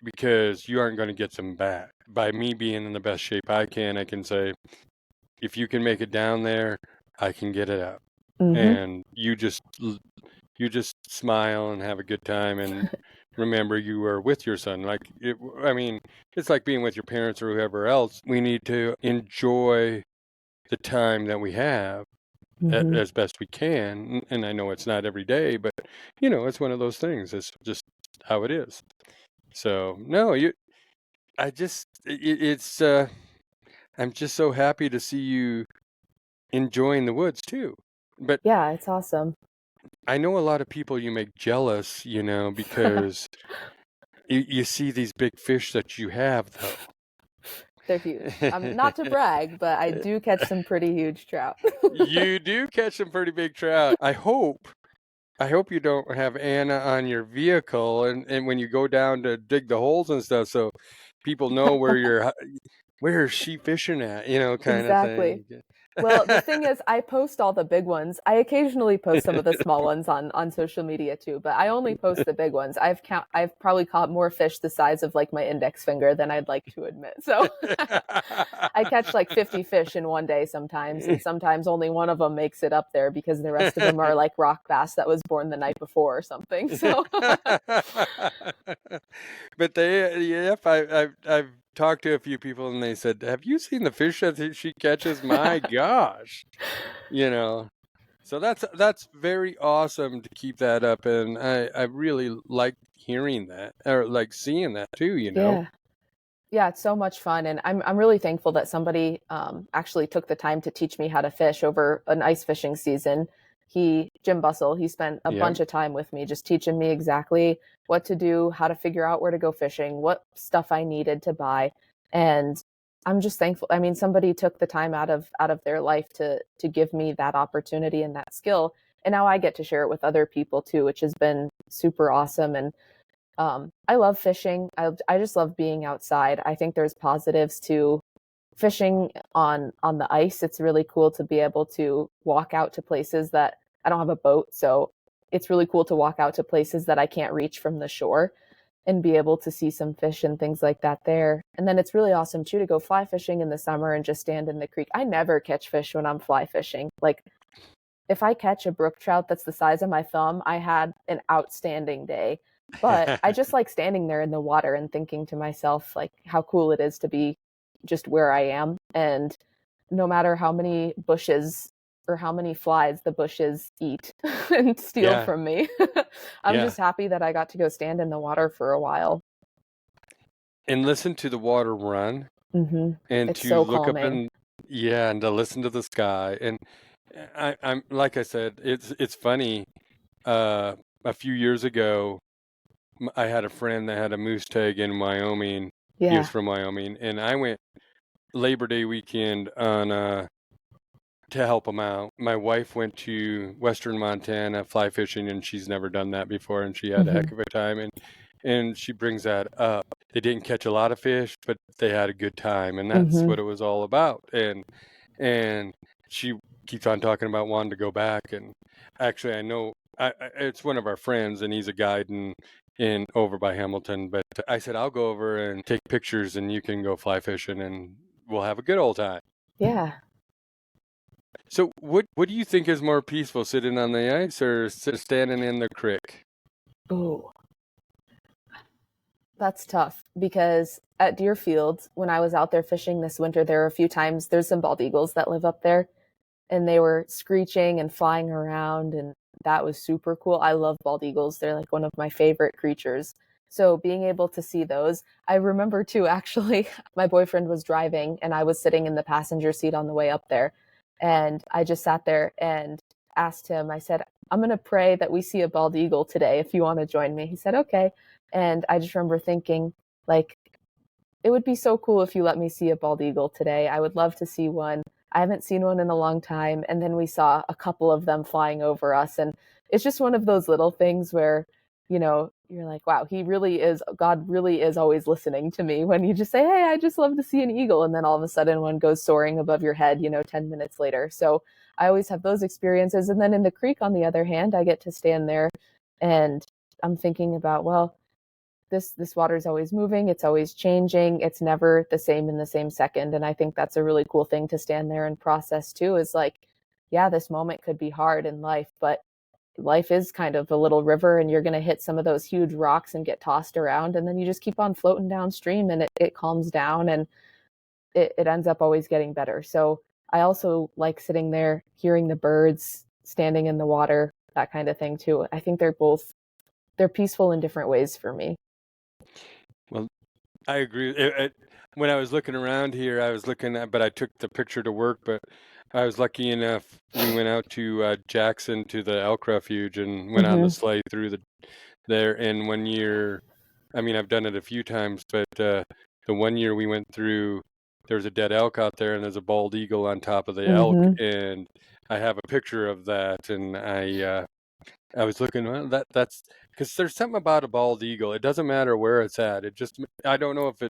because you aren't going to get them back. By me being in the best shape I can say, if you can make it down there, I can get it up. Mm-hmm. And you just smile and have a good time and remember you were with your son. It's like being with your parents or whoever else. We need to enjoy the time that we have Mm-hmm. as best we can. And I know it's not every day, but it's one of those things. It's just how it is. So no, I'm just so happy to see you enjoying the woods too. But Yeah, it's awesome. I know a lot of people you make jealous, because you see these big fish that you have, though. They're huge. Not to brag, but I do catch some pretty huge trout. You do catch some pretty big trout. I hope you don't have Anna on your vehicle, and when you go down to dig the holes and stuff, so people know where is she fishing at, kind of Exactly. thing. Well, the thing is, I post all the big ones. I occasionally post some of the small ones on social media too, but I only post the big ones. I've probably caught more fish the size of like my index finger than I'd like to admit. So I catch like 50 fish in one day sometimes, and sometimes only one of them makes it up there because the rest of them are like rock bass that was born the night before or something. So But I've talked to a few people and they said, "Have you seen the fish that she catches? My gosh!" So that's very awesome to keep that up, and I really like hearing that or like seeing that too. yeah. Yeah, it's so much fun, and I'm really thankful that somebody actually took the time to teach me how to fish over an ice fishing season. Jim Bussell, he spent a Yeah, bunch of time with me, just teaching me exactly what to do, how to figure out where to go fishing, what stuff I needed to buy, and I'm just thankful. I mean, somebody took the time out of their life to give me that opportunity and that skill, and now I get to share it with other people too, which has been super awesome. And I love fishing. I just love being outside. I think there's positives to fishing on the ice. It's really cool to be able to walk out to places that I don't have a boat, so it's really cool to walk out to places that I can't reach from the shore and be able to see some fish and things like that there. And then it's really awesome too to go fly fishing in the summer and just stand in the creek. I never catch fish when I'm fly fishing. Like if I catch a brook trout that's the size of my thumb, I had an outstanding day. But I just like standing there in the water and thinking to myself, like, how cool it is to be just where I am. And no matter how many bushes or how many flies the bushes eat and steal yeah, from me, I'm yeah. just happy that I got to go stand in the water for a while. And listen to the water run, Hmm. and It's to so look up calming. and yeah, and to listen to the sky. And I'm like I said, it's funny. Uh, a few years ago, I had a friend that had a moose tag in Wyoming. He was Yeah. from Wyoming, and I went Labor Day weekend on to help him out. My wife went to Western Montana fly fishing, and she's never done that before, and she had a heck Hmm. of a time. And she brings that up. They didn't catch a lot of fish, but they had a good time, and that's Hmm. what it was all about. And she keeps on talking about wanting to go back. And actually, I know it's one of our friends, and he's a guide, and in over by Hamilton. But I said, I'll go over and take pictures and you can go fly fishing and we'll have a good old time. Yeah. So what do you think is more peaceful, sitting on the ice or standing in the creek? Ooh, that's tough because at Deerfield, when I was out there fishing this winter, there were a few times there's some bald eagles that live up there and they were screeching and flying around, and that was super cool. I love bald eagles. They're like one of my favorite creatures. So being able to see those, I remember too, actually, my boyfriend was driving and I was sitting in the passenger seat on the way up there. And I just sat there and asked him, I said, I'm going to pray that we see a bald eagle today if you want to join me. He said, okay. And I just remember thinking, like, it would be so cool if you let me see a bald eagle today. I would love to see one. I haven't seen one in a long time. And then we saw a couple of them flying over us. And it's just one of those little things where, you're like, wow, God really is always listening to me when you just say, hey, I just love to see an eagle. And then all of a sudden one goes soaring above your head, 10 minutes later. So I always have those experiences. And then in the creek, on the other hand, I get to stand there and I'm thinking about, well, this water is always moving, it's always changing, it's never the same in the same second. And I think that's a really cool thing to stand there and process too, is like, yeah, this moment could be hard in life, but life is kind of a little river and you're going to hit some of those huge rocks and get tossed around, and then you just keep on floating downstream and it calms down, and it ends up always getting better. So I also like sitting there hearing the birds, standing in the water, that kind of thing too. I think they're peaceful in different ways for me. Well, I agree. When I was looking around here, I was looking at, but I took the picture to work. But I was lucky enough. We went out to Jackson to the elk refuge and went on the sleigh through there. And 1 year, I mean, I've done it a few times, but the 1 year we went through, there's a dead elk out there, and there's a bald eagle on top of the elk, and I have a picture of that, and I was looking, well, that's because there's something about a bald eagle. It doesn't matter where it's at. I don't know if it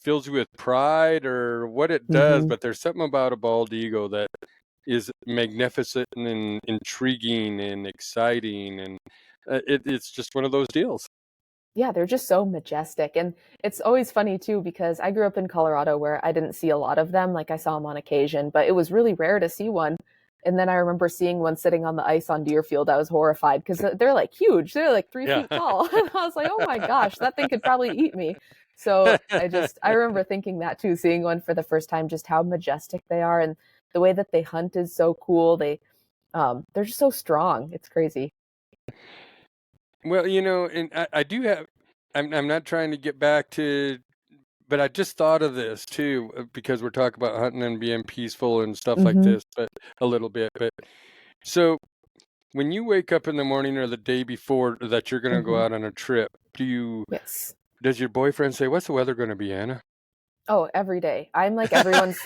fills you with pride or what it does, but there's something about a bald eagle that is magnificent and intriguing and exciting, and it's just one of those deals. Yeah, they're just so majestic. And it's always funny too, because I grew up in Colorado where I didn't see a lot of them. Like I saw them on occasion, but it was really rare to see one. And then I remember seeing one sitting on the ice on Deerfield. I was horrified because they're like huge. They're like 3 feet tall. And I was like, oh my gosh, that thing could probably eat me. So I remember thinking that too, seeing one for the first time, just how majestic they are. And the way that they hunt is so cool. They're just so strong. It's crazy. Well, and I do have. I'm not trying to get back to, but I just thought of this too, because we're talking about hunting and being peaceful and stuff like this, but a little bit. But so when you wake up in the morning or the day before that you're going to go out on a trip, Yes. does your boyfriend say, "What's the weather going to be, Anna?" Oh, every day. I'm like everyone's,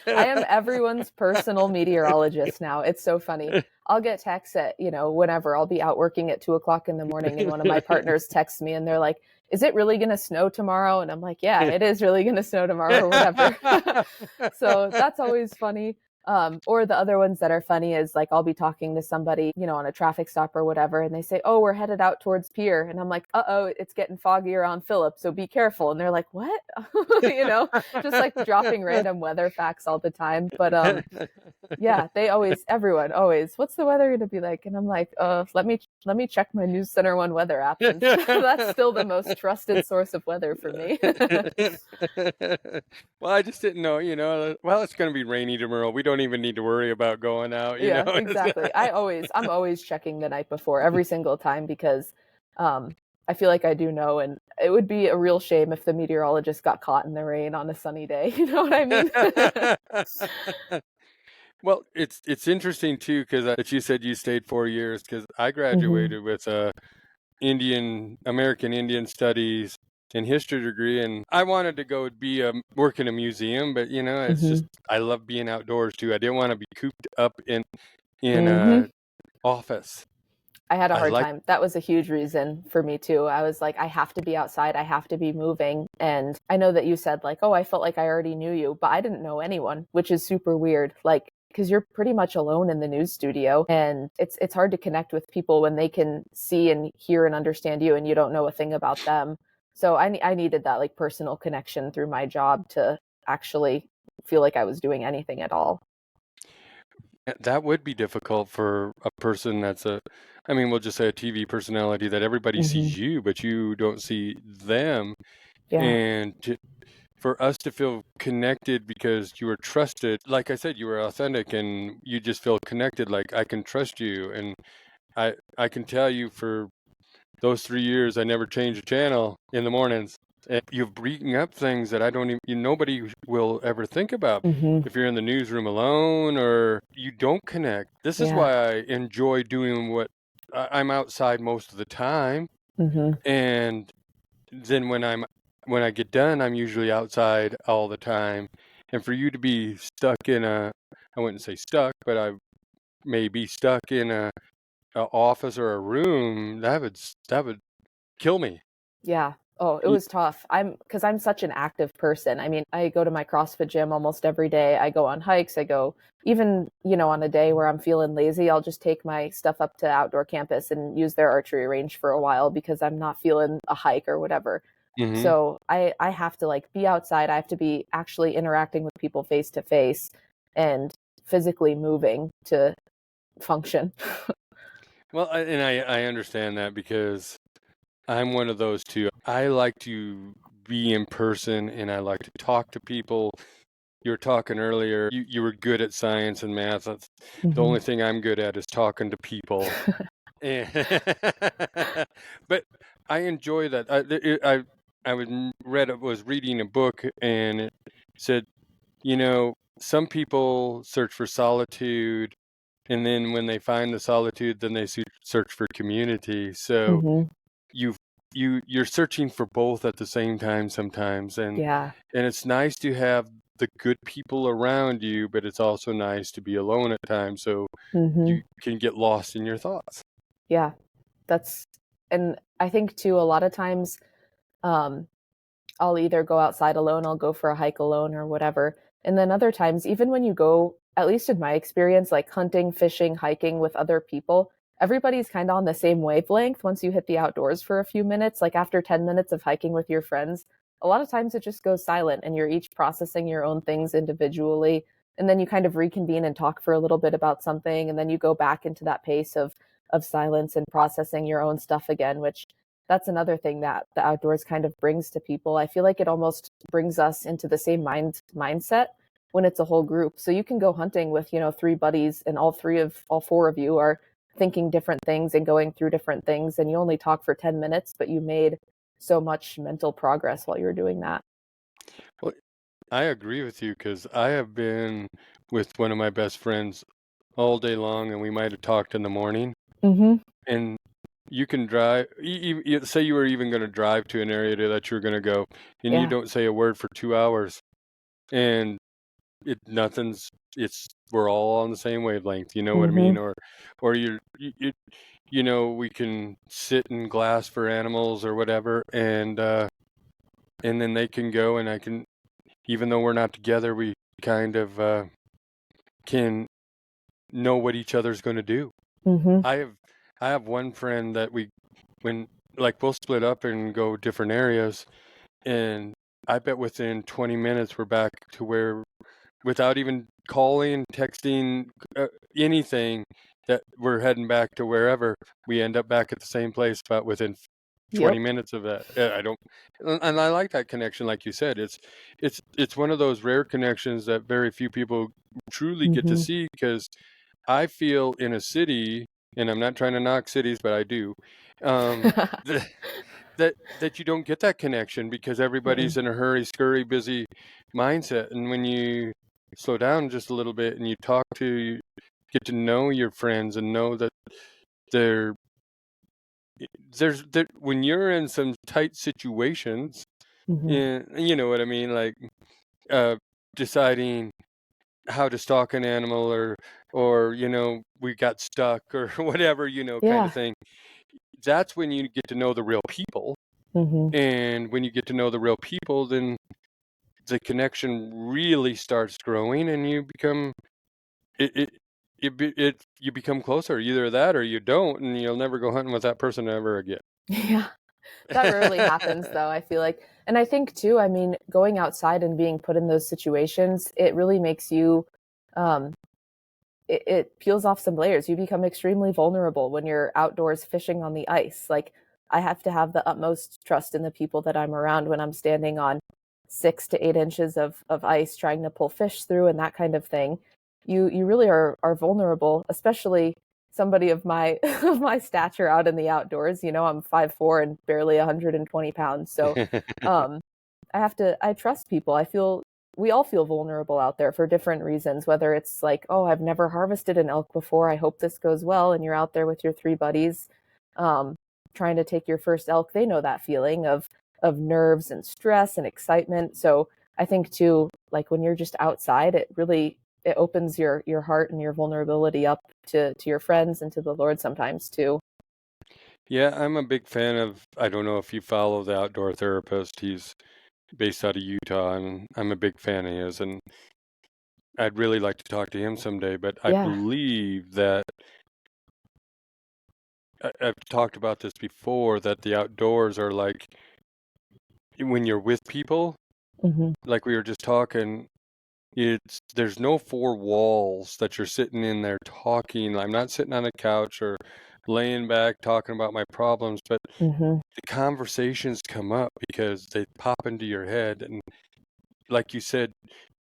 I am everyone's personal meteorologist now. It's so funny. I'll get texts at, whenever I'll be out working at 2:00 in the morning and one of my partners texts me and they're like, is it really going to snow tomorrow? And I'm like, yeah, it is really going to snow tomorrow or whatever. So that's always funny. Or the other ones that are funny is like, I'll be talking to somebody, on a traffic stop or whatever, and they say, oh, we're headed out towards Pier. And I'm like, uh-oh, it's getting foggy around Phillip, so be careful. And they're like, what? Just like dropping random weather facts all the time. But yeah, everyone always, what's the weather going to be like? And I'm like, let me check my News Center 1 weather app. And that's still the most trusted source of weather for me. Well, I just didn't know, well, it's going to be rainy tomorrow. We don't even need to worry about going out, Yeah, exactly. I'm always checking the night before every single time because I feel like I do know, and it would be a real shame if the meteorologist got caught in the rain on a sunny day. You know what I mean? Well, it's interesting too, because that you said you stayed 4 years, because I graduated with American Indian Studies and history degree, and I wanted to go work in a museum, but it's just I love being outdoors too. I didn't want to be cooped up in a office. I had a hard time. That was a huge reason for me too. I was like, I have to be outside. I have to be moving. And I know that you said like, oh, I felt like I already knew you, but I didn't know anyone, which is super weird. Like because you're pretty much alone in the news studio, and it's hard to connect with people when they can see and hear and understand you and you don't know a thing about them. So I needed that like personal connection through my job to actually feel like I was doing anything at all. That would be difficult for a person I mean, we'll just say a TV personality that everybody Hmm. sees you, but you don't see them. Yeah. And for us to feel connected because you were trusted, like I said, you were authentic and you just feel connected, like I can trust you. And I can tell you for those 3 years, I never changed a channel in the mornings. And you're bringing up things that I don't even, nobody will ever think about. Hmm. If you're in the newsroom alone or you don't connect, this is Yeah. why I enjoy doing what I'm outside most of the time. Hmm. And then when I get done, I'm usually outside all the time. And for you to be stuck in I wouldn't say stuck, but I may be stuck in a office or a room, that would kill me. Yeah. Oh, it Y- was tough. Because I'm such an active person. I mean, I go to my CrossFit gym almost every day. I go on hikes. I go, even, on a day where I'm feeling lazy, I'll just take my stuff up to outdoor campus and use their archery range for a while because I'm not feeling a hike or whatever. Mhm. So I have to like be outside. I have to be actually interacting with people face to face and physically moving to function. Well, I understand that because I'm one of those too. I like to be in person and I like to talk to people. You were talking earlier, you were good at science and math. That's the Hmm. only thing I'm good at is talking to people. And but I enjoy that. I was reading a book and it said, some people search for solitude, and then when they find the solitude, then they search for community. So Hmm. you you're searching for both at the same time sometimes, Yeah. and it's nice to have the good people around you, but it's also nice to be alone at times so Hmm. you can get lost in your thoughts. Yeah. That's, and I think too, a lot of times, um, I'll either go outside alone, I'll go for a hike alone or whatever. And then other times, even when you go, at least in my experience, like hunting, fishing, hiking with other people, everybody's kind of on the same wavelength once you hit the outdoors for a few minutes. Like after 10 minutes of hiking with your friends, a lot of times it just goes silent and you're each processing your own things individually. And then you kind of reconvene and talk for a little bit about something. And then you go back into that pace of silence and processing your own stuff again, which that's another thing that the outdoors kind of brings to people. I feel like it almost brings us into the same mindset when it's a whole group. So you can go hunting with, three buddies and all four of you are thinking different things and going through different things and you only talk for 10 minutes, but you made so much mental progress while you were doing that. Well, I agree with you because I have been with one of my best friends all day long, and we might have talked in the morning. Mhm. And you can drive, say you were even going to drive to an area that you're going to go, and you Yeah. don't say a word for 2 hours, and nothing's. We're all on the same wavelength. You know what I mean? Mhm. Or we can sit in glass for animals or whatever, and then they can go, and I can, even though we're not together, we kind of can know what each other's going to do. Mhm. I have I have one friend that when like we'll split up and go different areas, and I bet within 20 minutes we're back to where, without even calling, texting, anything, that we're heading back to wherever, we end up back at the same place about within 20 Yep. minutes of that. I don't, and I like that connection, like you said. It's one of those rare connections that very few people truly get to Mhm. see, because I feel in a city, and I'm not trying to knock cities, but I do, um, that that you don't get that connection because Mm-mm. everybody's in a hurry, scurry, busy mindset. And when you slow down just a little bit and you get to know your friends and know that they're when you're in some tight situations, Mhm. and you know what I mean, like uh, deciding how to stalk an animal, or we got stuck or whatever, kind of Yeah. thing. That's when you get to know the real people, Mhm. and when you get to know the real people, then the connection really starts growing, and you become you become closer. Either that or you don't, and you'll never go hunting with that person ever again. Yeah. That rarely happens though, I feel like. And I think too, I mean, going outside and being put in those situations, it really makes you um it peels off some layers. You become extremely vulnerable when you're outdoors fishing on the ice. Like I have to have the utmost trust in the people that I'm around when I'm standing on 6 to 8 inches of ice trying to pull fish through and that kind of thing. You really are vulnerable, especially somebody of my of my stature out in the outdoors. You know, I'm 5'4" and barely 120 pounds. So um I trust people. I feel we all feel vulnerable out there for different reasons, whether it's like, oh, I've never harvested an elk before. I hope this goes well. And you're out there with your three buddies, um, trying to take your first elk. They know that feeling of nerves and stress and excitement. So I think too, like when you're just outside, it opens your heart and your vulnerability up to your friends and to the Lord sometimes too. Yeah, I'm a big fan of. I don't know if you follow the outdoor therapist. He's based out of Utah, and I'm a big fan of his. And I'd really like to talk to him someday. But I Yeah. believe that I've talked about this before. That the outdoors are like when you're with people, Hmm. like we were just talking. There's no four walls that you're sitting in there talking. I'm not sitting on a couch or laying back talking about my problems, but Hmm. the conversations come up because they pop into your head. And like you said,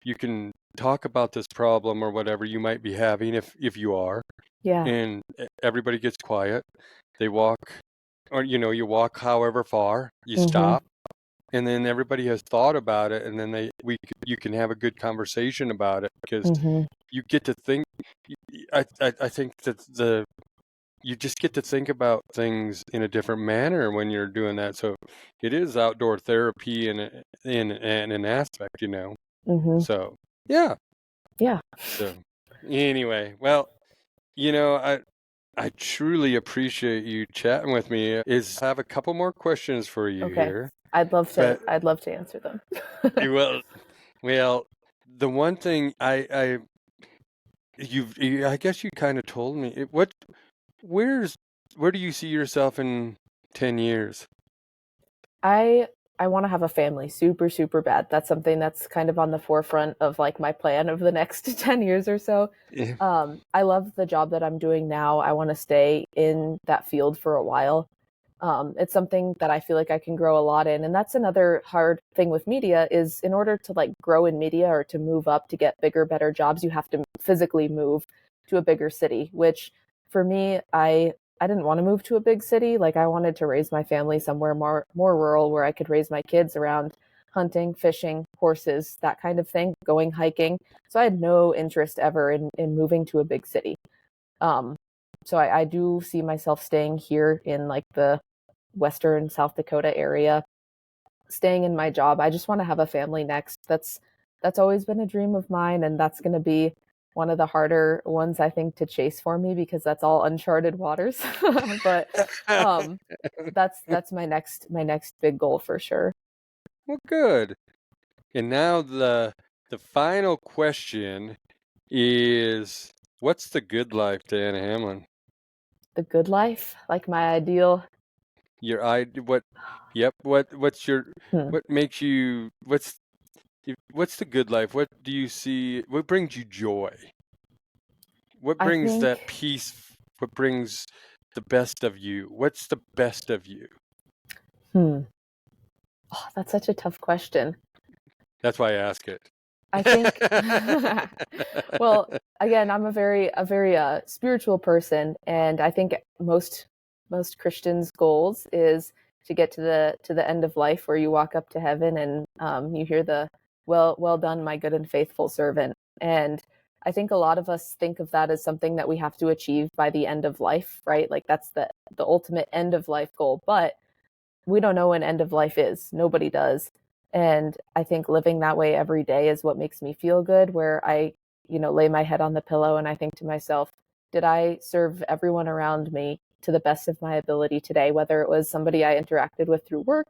you can talk about this problem or whatever you might be having if you are, Yeah. and everybody gets quiet. They walk, or you walk however far, you Hmm. stop, and then everybody has thought about it, and then you can have a good conversation about it because Hmm. you get to think. I think that you just get to think about things in a different manner when you're doing that. So it is outdoor therapy in an aspect. Hmm. So yeah. Yeah. So anyway, well, I truly appreciate you chatting with me. I have a couple more questions for you Okay. here, I'd but love to answer them. well, well, the one thing I guess you kind of told me where's where do you see yourself in 10 years? I I want to have a family super super bad. That's something that's kind of on the forefront of like my plan of the next 10 years or so. Yeah. I love the job that I'm doing now. I want to stay in that field for a while. It's something that I feel like I can grow a lot in. And that's another hard thing with media is in order to like grow in media or to move up to get bigger, better jobs, you have to physically move to a bigger city, which for me, I didn't want to move to a big city. Like I wanted to raise my family somewhere more rural where I could raise my kids around hunting, fishing, horses, that kind of thing, going hiking. So I had no interest ever in moving to a big city. Um, so I do see myself staying here in like the Western South Dakota area, staying in my job. I just want to have a family next. That's always been a dream of mine, and that's going to be one of the harder ones I think to chase for me because that's all uncharted waters. But um, that's my next big goal for sure. Well, good. And now the final question is, what's the good life to Anna Hamlin? The good life, like my ideal. Your I what? Yep. Hmm. What makes you? What's the good life? What do you see? What brings you joy? What I brings that think. peace? What brings the best of you? What's the best of you? Hmm. Oh, that's such a tough question. That's why I ask it. I think well, again, I'm a very spiritual person, and I think most Christians' goals is to get to the end of life where you walk up to heaven and you hear the well done, my good and faithful servant. And I think a lot of us think of that as something that we have to achieve by the end of life, right? Like that's the ultimate end of life goal. But we don't know when end of life is. Nobody does. And I think living that way every day is what makes me feel good, where I lay my head on the pillow and I think to myself, did I serve everyone around me to the best of my ability today, whether it was somebody I interacted with through work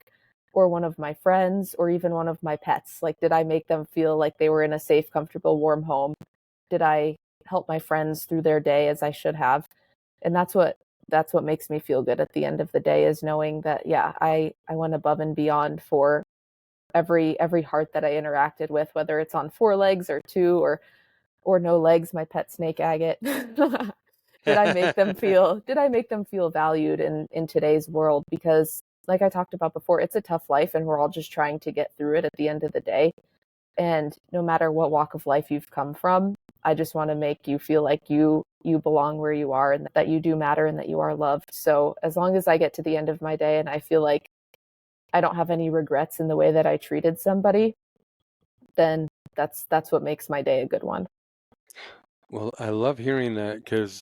or one of my friends or even one of my pets? Like, did I make them feel like they were in a safe, comfortable, warm home? Did I help my friends through their day as I should have. And that's what makes me feel good at the end of the day, is knowing that, yeah, I went above and beyond for every heart that I interacted with, whether it's on four legs or two or no legs, my pet snake agate. Did I make them feel valued in today's world? Because like I talked about before, it's a tough life and we're all just trying to get through it at the end of the day. And no matter what walk of life you've come from, I just want to make you feel like you belong where you are, and that you do matter and that you are loved. So as long as I get to the end of my day and I feel like I don't have any regrets in the way that I treated somebody, then that's what makes my day a good one. Well, I love hearing that because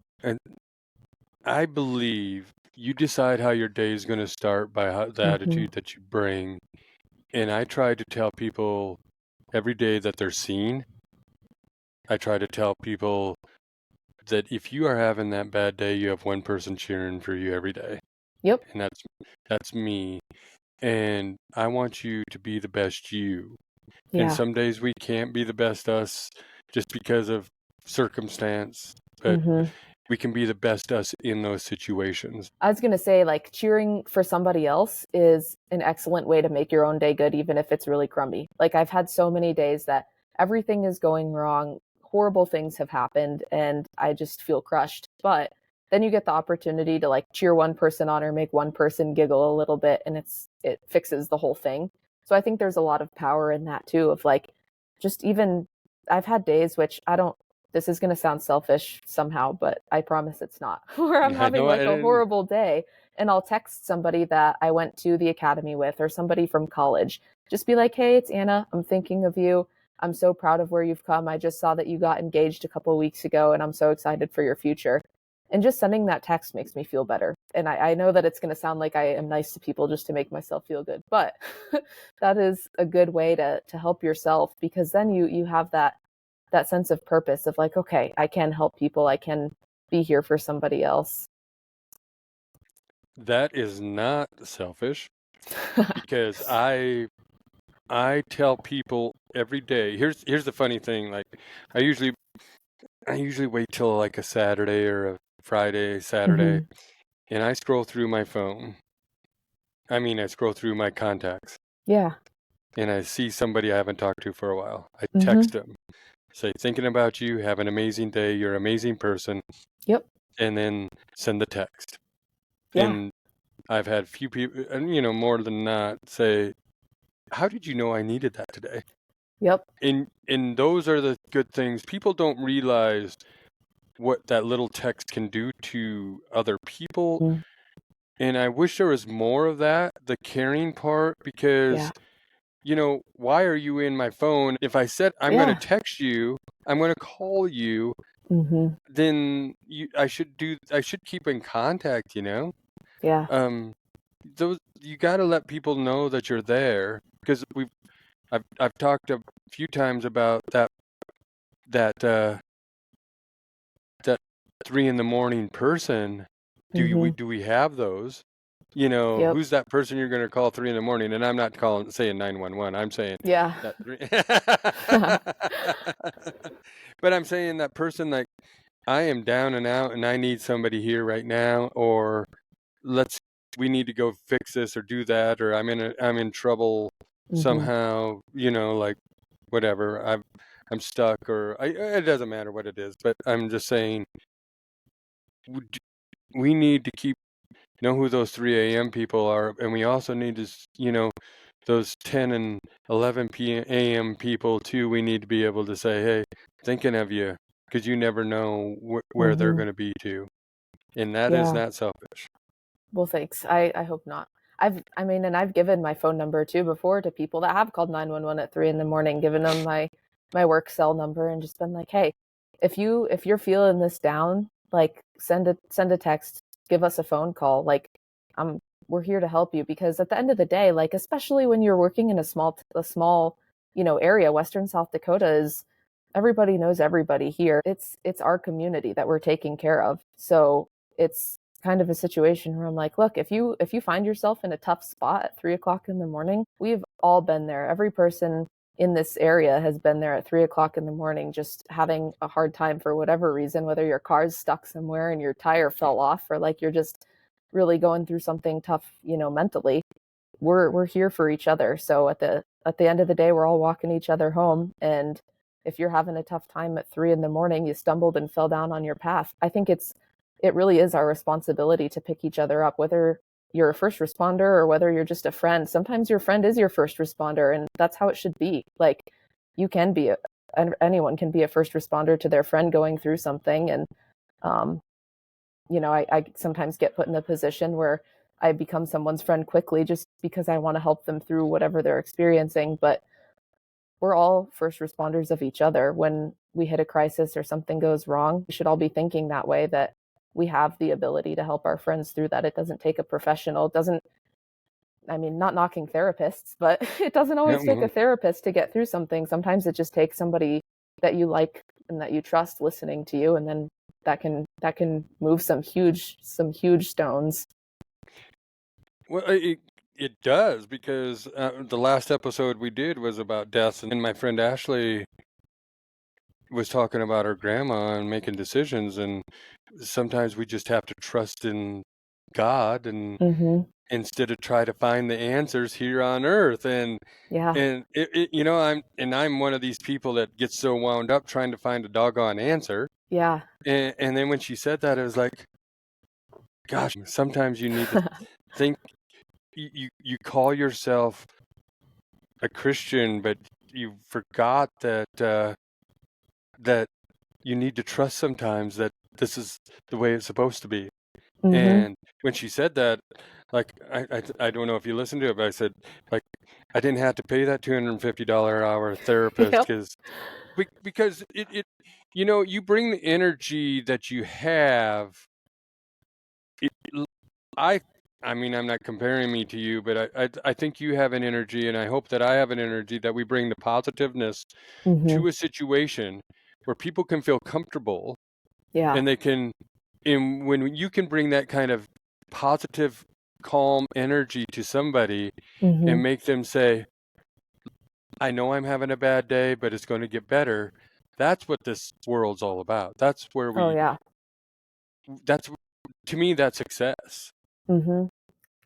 I believe you decide how your day is going to start by the Mm-hmm. attitude that you bring. And I try to tell people every day that they're seen. I try to tell people that if you are having that bad day, you have one person cheering for you every day. Yep. And that's me. And I want you to be the best you. And Yeah. some days we can't be the best us just because of circumstance, but Mm-hmm. we can be the best us in those situations. I was going to say, like, cheering for somebody else is an excellent way to make your own day good, even if it's really crummy. Like, I've had so many days that everything is going wrong, horrible things have happened, and I just feel crushed. But then you get the opportunity to like cheer one person on or make one person giggle a little bit, and it fixes the whole thing. So I think there's a lot of power in that too, of like, just even I've had days which I don't, this is going to sound selfish somehow, but I promise it's not, where I'm I having know like a horrible day and I'll text somebody that I went to the academy with or somebody from college. Just be like, hey, it's Anna. I'm thinking of you. I'm so proud of where you've come. I just saw that you got engaged a couple of weeks ago and I'm so excited for your future. And just sending that text makes me feel better. And I know that it's going to sound like I am nice to people just to make myself feel good, but that is a good way to help yourself, because then you have that sense of purpose of like, okay, I can help people. I can be here for somebody else. that is not selfish because I tell people every day. Here's the funny thing. Like I usually I usually wait till like a Saturday or a Friday, Saturday, Mm-hmm. and I scroll through my phone. I mean, I scroll through my contacts Yeah. and I see somebody I haven't talked to for a while. I Mm-hmm. text them, say, thinking about you, have an amazing day, you're an amazing person, Yep. and then send the text. Yeah. And I've had few people, and more than not, say, how did you know I needed that today? Yep. And those are the good things. People don't realize what that little text can do to other people. Mm-hmm. And I wish there was more of that, the caring part, because, Yeah. why are you in my phone? If I said I'm going to Yeah. text you, I'm going to call you, Mm-hmm. then I should keep in contact. Yeah. Um, those you got to let people know that you're there, because I've talked a few times about that that 3 in the morning person. Mm-hmm. Do we have those? Yep. Who's that person you're going to call 3 in the morning? And I'm not saying 911. I'm saying Yeah. that but I'm saying that person, like, I am down and out and I need somebody here right now, or let's we need to go fix this or do that, or I'm in trouble Mm-hmm. somehow, like whatever. I'm stuck, or it doesn't matter what it is, but I'm just saying we need to know who those 3 a.m. people are, and we also need to, those 10 and 11 p.m. a.m. people too. We need to be able to say, hey, thinking of you, because you never know where they're Mm-hmm. going to be too, and that is Yeah. not selfish. Well, thanks. I hope not. And I've given my phone number too before to people that have called 911 at 3 in the morning, given them my work cell number and just been like, hey, if you're feeling this down, like send a text, give us a phone call. Like, um, we're here to help you, because at the end of the day, like, especially when you're working in a small, area, Western South Dakota is, everybody knows everybody here. It's our community that we're taking care of. So it's kind of a situation where I'm like, look, if you find yourself in a tough spot at 3 o'clock in the morning, we've all been there. Every person in this area has been there at 3 o'clock in the morning, just having a hard time for whatever reason, whether your car's stuck somewhere and your tire fell off, or like you're just really going through something tough, mentally. We're here for each other. So at the end of the day, we're all walking each other home. And if you're having a tough time at 3 in the morning, you stumbled and fell down on your path. I think it really is our responsibility to pick each other up, whether you're a first responder or whether you're just a friend. Sometimes your friend is your first responder, and that's how it should be. Like, you can be anyone can be a first responder to their friend going through something. And um, I sometimes get put in the position where I become someone's friend quickly just because I want to help them through whatever they're experiencing. But we're all first responders of each other. When we hit a crisis or something goes wrong, we should all be thinking that way, that we have the ability to help our friends through that. It doesn't take a professional. It doesn't, I mean, not knocking therapists, but it doesn't Yeah, always take a therapist to get through something. Sometimes it just takes somebody that you like and that you trust listening to you, and then that can move some huge stones. well, it does, because the last episode we did was about death, and my friend Ashley was talking about her grandma and making decisions, and sometimes we just have to trust in God, and Mm-hmm. instead of try to find the answers here on earth. And Yeah. I'm one of these people that gets so wound up trying to find a doggone answer. Yeah. And then when she said that, it was like, gosh, sometimes you need to think. You call yourself a Christian, but you forgot that that you need to trust sometimes that this is the way it's supposed to be. Mm-hmm. And when she said that, like, I don't know if you listened to it, but I said, like, I didn't have to pay that $250 an hour therapist, Yep. because it you bring the energy that you have. It, I I mean, I'm not comparing me to you, but I think you have an energy, and I hope that I have an energy, that we bring the positiveness Mm-hmm. to a situation where people can feel comfortable, Yeah. and they can, and when you can bring that kind of positive, calm energy to somebody Mm-hmm. and make them say, I know I'm having a bad day, but it's going to get better. That's what this world's all about. Oh yeah. That's, to me, that's success. Mm-hmm.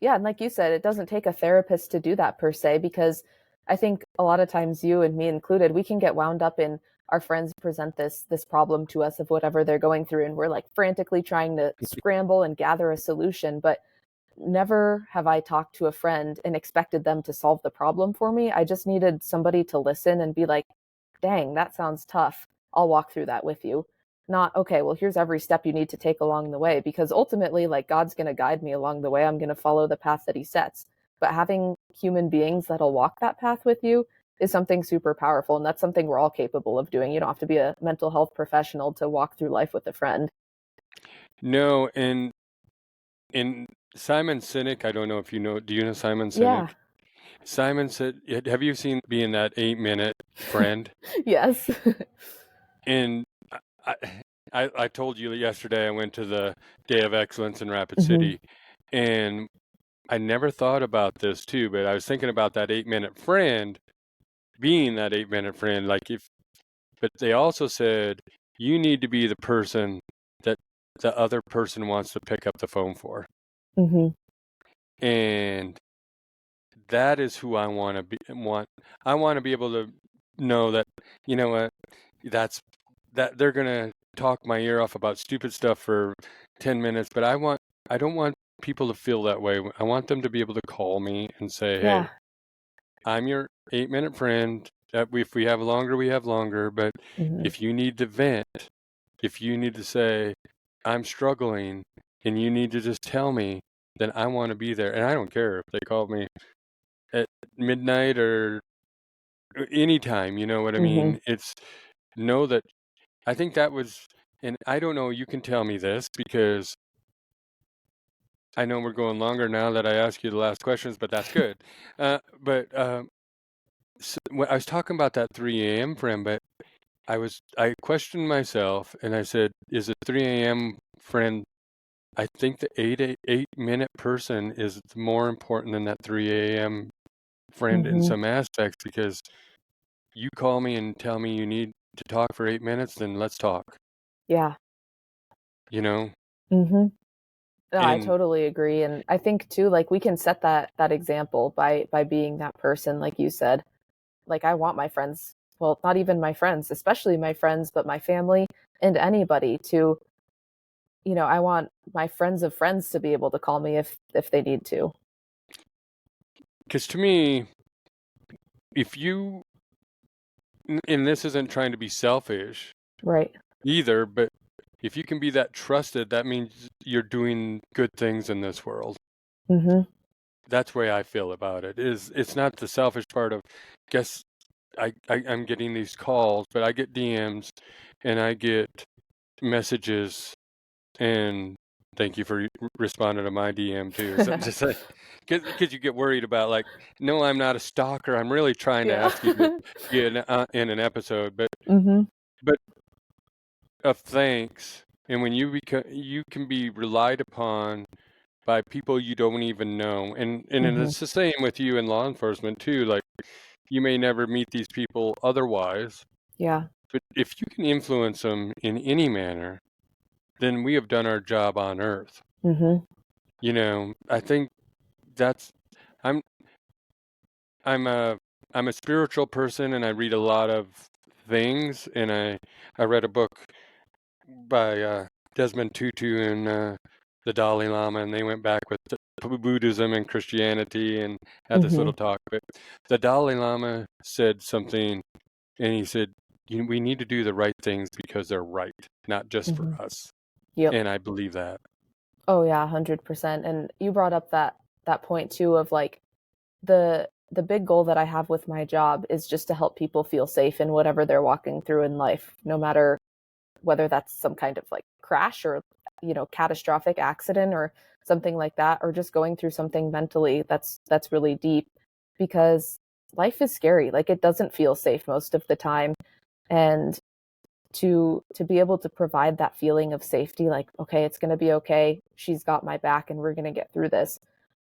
Yeah, and like you said, it doesn't take a therapist to do that per se, because I think a lot of times, you and me included, we can get wound up in our friends present this problem to us of whatever they're going through, and we're like frantically trying to scramble and gather a solution. But never have I talked to a friend and expected them to solve the problem for me. I just needed somebody to listen and be like, dang, that sounds tough. I'll walk through that with you. Not, okay, well, here's every step you need to take along the way, because ultimately, like, God's going to guide me along the way. I'm going to follow the path that He sets. But having human beings that'll walk that path with you is something super powerful. And that's something we're all capable of doing. You don't have to be a mental health professional to walk through life with a friend. No, and in Simon Sinek, I don't know if you know, do you know Simon Yeah. Sinek? Simon said, have you seen Being That 8-Minute Friend? Yes. And I, I told you yesterday I went to the Day of Excellence in Rapid Hmm. City, and I never thought about this too, but I was thinking about that 8-minute friend being that 8-minute friend. But they also said you need to be the person that the other person wants to pick up the phone for. Hmm. And that is who I want to be. I want to be able to know that, you know what, that they're gonna talk my ear off about stupid stuff for 10 minutes, but I don't want people to feel that way. I want them to be able to call me and say, hey, Yeah. I'm your 8-minute friend. If we have longer, we have longer. But Hmm. if you need to vent, if you need to say, I'm struggling, and you need to just tell me, then I want to be there. And I don't care if they call me at midnight or anytime, you know what I Hmm. mean? It's know that I think that was, and I don't know, you can tell me this, because I know we're going longer now that I ask you the last questions, but that's good. When I was talking about that 3 a.m. friend, but I questioned myself, and I said, is a 3 a.m. friend, I think the 8-minute person is more important than that 3 a.m. friend in Hmm. some aspects, because you call me and tell me you need to talk for 8 minutes, then let's talk, Yeah. you know? Mhm. No, I And totally agree, and I think too, like, we can set that example by being that person, like you said. Like, I want my friends, well, not even my friends, especially my friends, but my family and anybody to, I want my friends of friends to be able to call me if they need to. because to me, if you, and this isn't trying to be selfish Right. either, but if you can be that trusted, that means you're doing good things in this world. Mhm. That's the way I feel about it. Is it's not the selfish part of, guess I'm getting these calls, but I get DMs and I get messages, and thank you for responding to my DM too. So just like, because you get worried about, like, no, I'm not a stalker. I'm really trying to Yeah. ask you to be in an episode, Mhm. but of thanks. And when you can be relied upon by people you don't even know, and Mhm. it's the same with you in law enforcement too. Like, you may never meet these people otherwise, Yeah. but if you can influence them in any manner, then we have done our job on earth. Mhm. I think that's I'm I'm a I'm a spiritual person, and I read a lot of things, and I read a book by Desmond Tutu and the Dalai Lama, and they went back with Buddhism and Christianity and had this little Mhm. talk. But the Dalai Lama said something, and he said, we need to do the right things because they're right, not just for Mhm. us. Yep. And I believe that. Oh yeah, 100%. And you brought up that point too of like the big goal that I have with my job is just to help people feel safe in whatever they're walking through in life, no matter whether that's some kind of like crash or catastrophic accident or something like that, or just going through something mentally that's really deep, because life is scary. Like, it doesn't feel safe most of the time, and to be able to provide that feeling of safety, like, okay, it's going to be okay, she's got my back and we're going to get through this.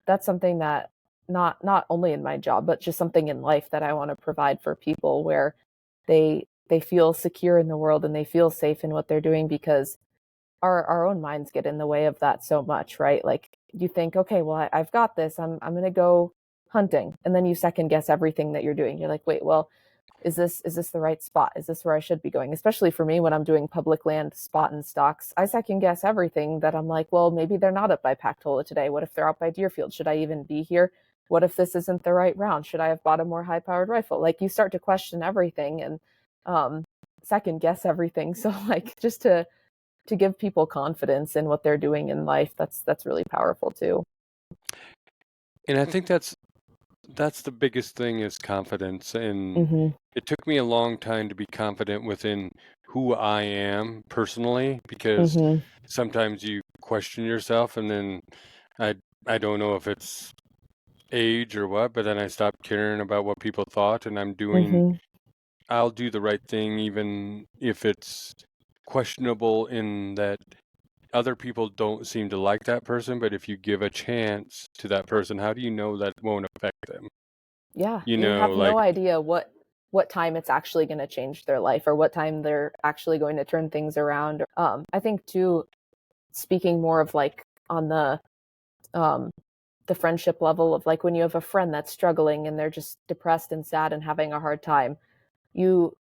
That's something that, not only in my job, but just something in life that I want to provide for people, where they feel secure in the world and they feel safe in what they're doing, because our own minds get in the way of that so much, right? Like, you think, okay, well, I've got this. I'm going to go hunting, and then you second guess everything that you're doing. You're like, wait, well, is this the right spot? Is this where I should be going? Especially for me, when I'm doing public land spot and stocks, I second guess everything. That I'm like, well, maybe they're not up by Pactola today. What if they're out by Deerfield? Should I even be here? What if this isn't the right round? Should I have bought a more high powered rifle? Like, you start to question everything and um, second guess everything. So, like, just to give people confidence in what they're doing in life, that's really powerful too. And I think that's the biggest thing, is confidence. And Mhm. it took me a long time to be confident within who I am personally, because Mhm. sometimes you question yourself, and then I I don't know if it's age or what, but then I stopped caring about what people thought, and Mhm. I'll do the right thing even if it's questionable, in that other people don't seem to like that person, but if you give a chance to that person, how do you know that won't affect them? Yeah, you have Like, no idea what time it's actually going to change their life, or what time they're actually going to turn things around. I think too, speaking more of like on um the friendship level, of like when you have a friend that's struggling and they're just depressed and sad and having a hard time, you,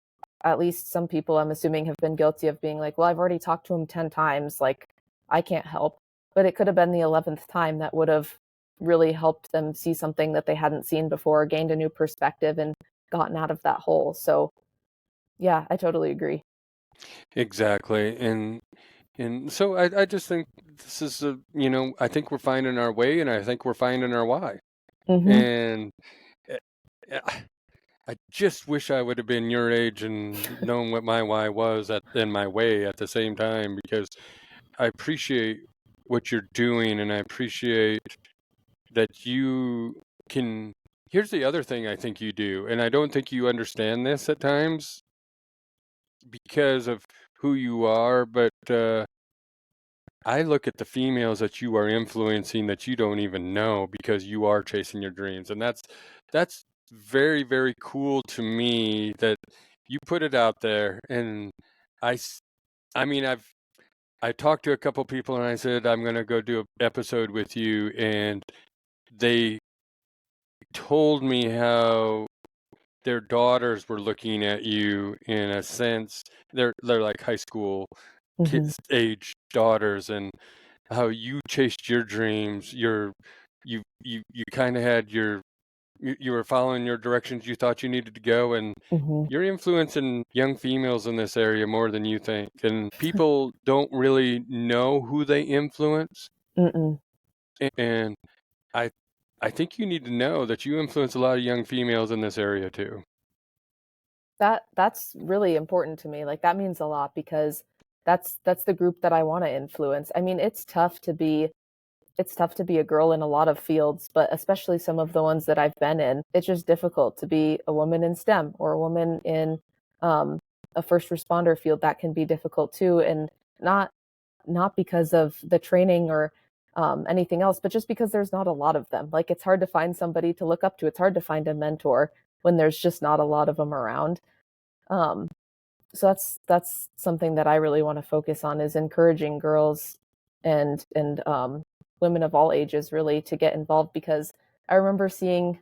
at least some people I'm assuming, have been guilty of being like, well, I've already talked to him 10 times, like, I can't help. But it could have been the 11th time that would have really helped them see something that they hadn't seen before, gained a new perspective, and gotten out of that hole. So yeah, I totally agree. exactly. And so I just think this is I think we're finding our way, and I think we're finding our why. Mhm. And eh, eh, I just wish I would have been your age and known what my why was and my way at the same time, because I appreciate what you're doing, and I appreciate that you can. Here's the other thing I think you do, and I don't think you understand this at times because of who you are, but I look at the females that you are influencing that you don't even know, because you are chasing your dreams, and that's very, very cool to me that you put it out there. And I, I mean, I talked to a couple people and I said, I'm going to go do an episode with you. And they told me how their daughters were looking at you in a sense. They're like high school Mhm. kids age daughters, and how you chased your dreams. You kind of had you were following your directions you thought you needed to go, and Mhm. you're influencing young females in this area more than you think. And people don't really know who they influence. Mm-mm. And I I think you need to know that you influence a lot of young females in this area too. That's really important to me. Like that means a lot because that's the group that I want to influence. I mean, it's tough to be a girl in a lot of fields, but especially some of the ones that I've been in. It's just difficult to be a woman in STEM or a woman in um, a first responder field. That can be difficult too, and not not because of the training or anything else, but just because there's not a lot of them. Like it's hard to find somebody to look up to. It's hard to find a mentor when there's just not a lot of them around. Um, so that's something that I really want to focus on is encouraging girls and women of all ages really to get involved because I remember seeing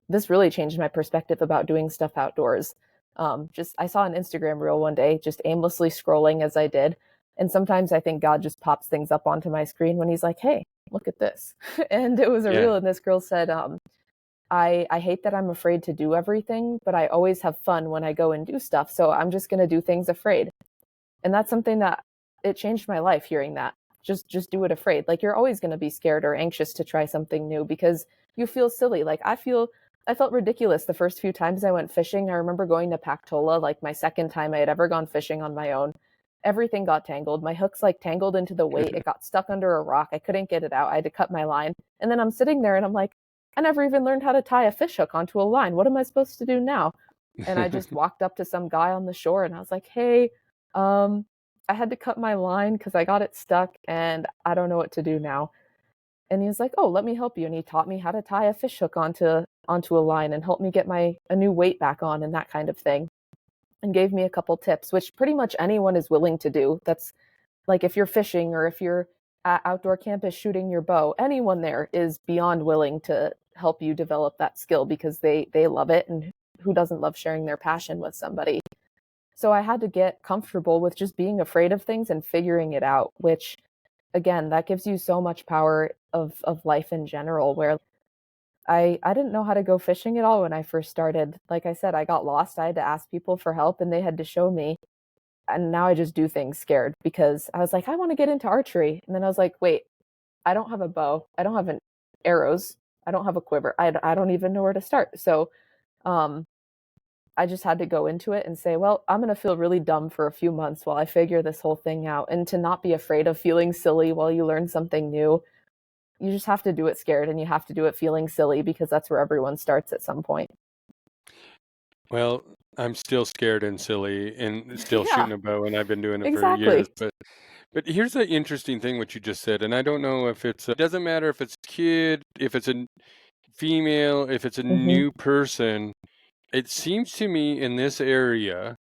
this really changed my perspective about doing stuff outdoors. Just I saw an Instagram reel one day, just aimlessly scrolling as I did, and sometimes I think God just pops things up onto my screen when He's like, "Hey, look at this," and it was a Yeah. reel, and this girl said, I hate that I'm afraid to do everything, but I always have fun when I go and do stuff. So I'm just going to do things afraid. And that's something that it changed my life hearing that. Just do it afraid. Like you're always going to be scared or anxious to try something new because you feel silly. Like I felt ridiculous the first few times I went fishing. I remember going to Pactola, like my second time I had ever gone fishing on my own. Everything got tangled. My hook's like tangled into the weight. It got stuck under a rock. I couldn't get it out. I had to cut my line. And then I'm sitting there and I'm like, I never even learned how to tie a fish hook onto a line. What am I supposed to do now? And I just walked up to some guy on the shore and I was like, "Hey, um, I had to cut my line because I got it stuck and I don't know what to do now." And he was like, "Oh, let me help you." And he taught me how to tie a fish hook onto a line and helped me get my a new weight back on and that kind of thing. And gave me a couple tips, which pretty much anyone is willing to do. That's like if you're fishing or if you're at outdoor campus shooting your bow, anyone there is beyond willing to help you develop that skill because they love it and who doesn't love sharing their passion with somebody. So I had to get comfortable with just being afraid of things and figuring it out, which again, that gives you so much power of life in general where I didn't know how to go fishing at all when I first started. Like I said, I got lost. I had to ask people for help and they had to show me. And now I just do things scared because I was like, I want to get into archery. And then I was like, wait, I don't have a bow. I don't have an arrows. I don't have a quiver. I don't even know where to start. So um, I just had to go into it and say, well, I'm going to feel really dumb for a few months while I figure this whole thing out and to not be afraid of feeling silly while you learn something new. You just have to do it scared and you have to do it feeling silly because that's where everyone starts at some point. Well, I'm still scared and silly and still Yeah, shooting a bow, and I've been doing it for years. exactly. But here's the interesting thing what you just said, and I don't know if it doesn't matter if it's a kid, if it's a female, if it's a Mhm. new person. It seems to me in this area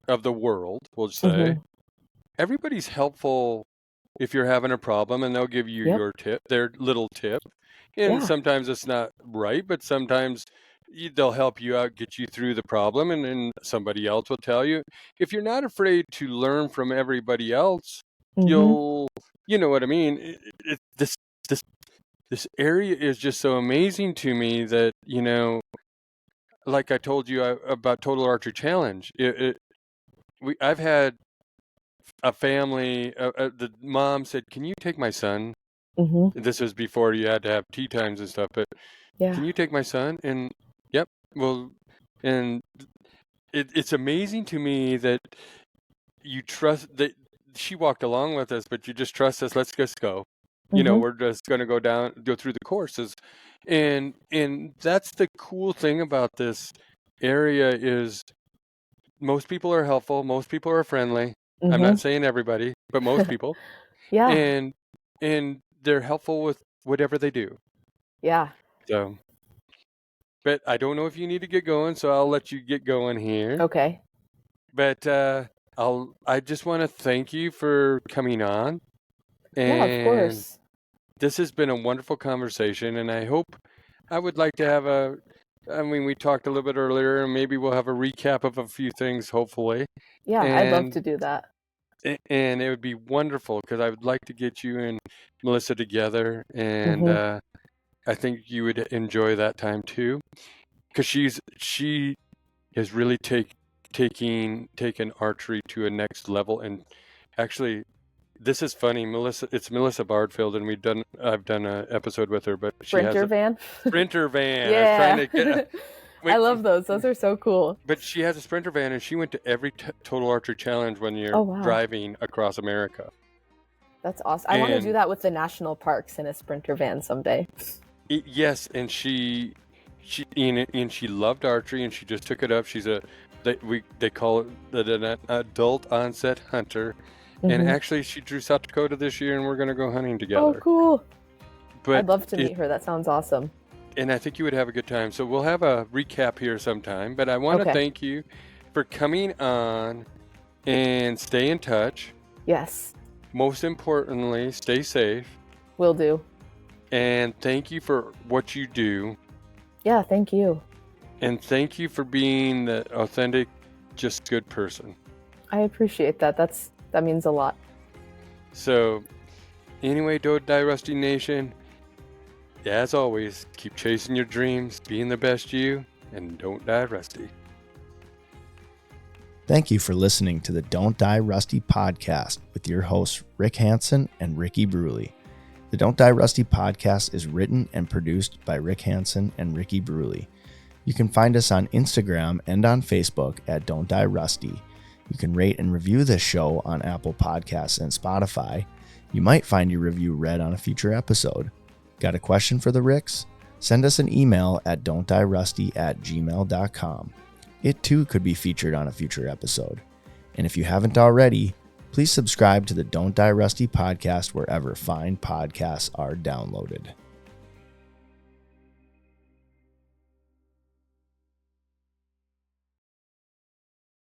of the world, we'll say, Mhm. everybody's helpful if you're having a problem, and they'll give you Yep. your tip, their little tip. And Yeah. sometimes it's not right, but sometimes they'll help you out, get you through the problem, and then somebody else will tell you. If you're not afraid to learn from everybody else, Mhm. you'll, you know what I mean? This this area is just so amazing to me that, like I told you about Total Archer Challenge. I've had a family. The mom said, "Can you take my son?" Mhm. This was before you had to have tea times and stuff. But Yeah. can you take my son? And yep. Well, and it's amazing to me that you trust that she walked along with us, but you just trust us. Let's just go. Mhm. We're just going to go through the courses, and that's the cool thing about this area is most people are helpful. Most people are friendly. I'm not Mhm. saying everybody, but most people, Yeah. and and they're helpful with whatever they do. Yeah. So, but I don't know if you need to get going, so I'll let you get going here. Okay. But I just want to thank you for coming on, Yeah, of and course. this has been a wonderful conversation, and I would like to have we talked a little bit earlier, and maybe we'll have a recap of a few things, hopefully. Yeah, I'd love to And do that. and it would be wonderful because I would like to get you and Melissa together, and Mm-hmm. I think you would enjoy that time too, because she has really taken archery to a next level. And actually, this is funny, it's Melissa Bardfield, and I've done an episode with her, but she has Sprinter a van? sprinter van. I was trying Yeah. to get I love those. Those are so cool. but she has a sprinter van, and she went to every total archery challenge when you're Oh, wow. driving across America. That's awesome. I want to do that with the national parks in a sprinter van someday. Yes, and she loved archery, and she just took it up. They call it an adult onset hunter, and Mhm. actually she drew South Dakota this year, and we're going to go hunting Oh, together. cool. But I'd love to meet her. That sounds awesome. And I think you would have a good time. So we'll have a recap here sometime. But I want to Okay. thank you for coming on, and stay in touch. Yes, Most importantly, stay safe. will do. And thank you for what you do. Yeah, thank you. And thank you for being the authentic, just good person. I appreciate that. That means a lot. So anyway, Don't Die Rusty Nation, as always, keep chasing your dreams, being the best you, and don't die rusty. Thank you for listening to the Don't Die Rusty podcast with your hosts, Rick Hanson and Ricky Bruley. The Don't Die Rusty podcast is written and produced by Rick Hanson and Ricky Bruley. You can find us on Instagram and on Facebook at Don't Die Rusty. You can rate and review this show on Apple Podcasts and Spotify. You might find your review read on a future episode. Got a question for the Ricks? Send us an email at don'tdierusty@gmail.com. It too could be featured on a future episode. And if you haven't already, please subscribe to the Don't Die Rusty podcast wherever fine podcasts are downloaded.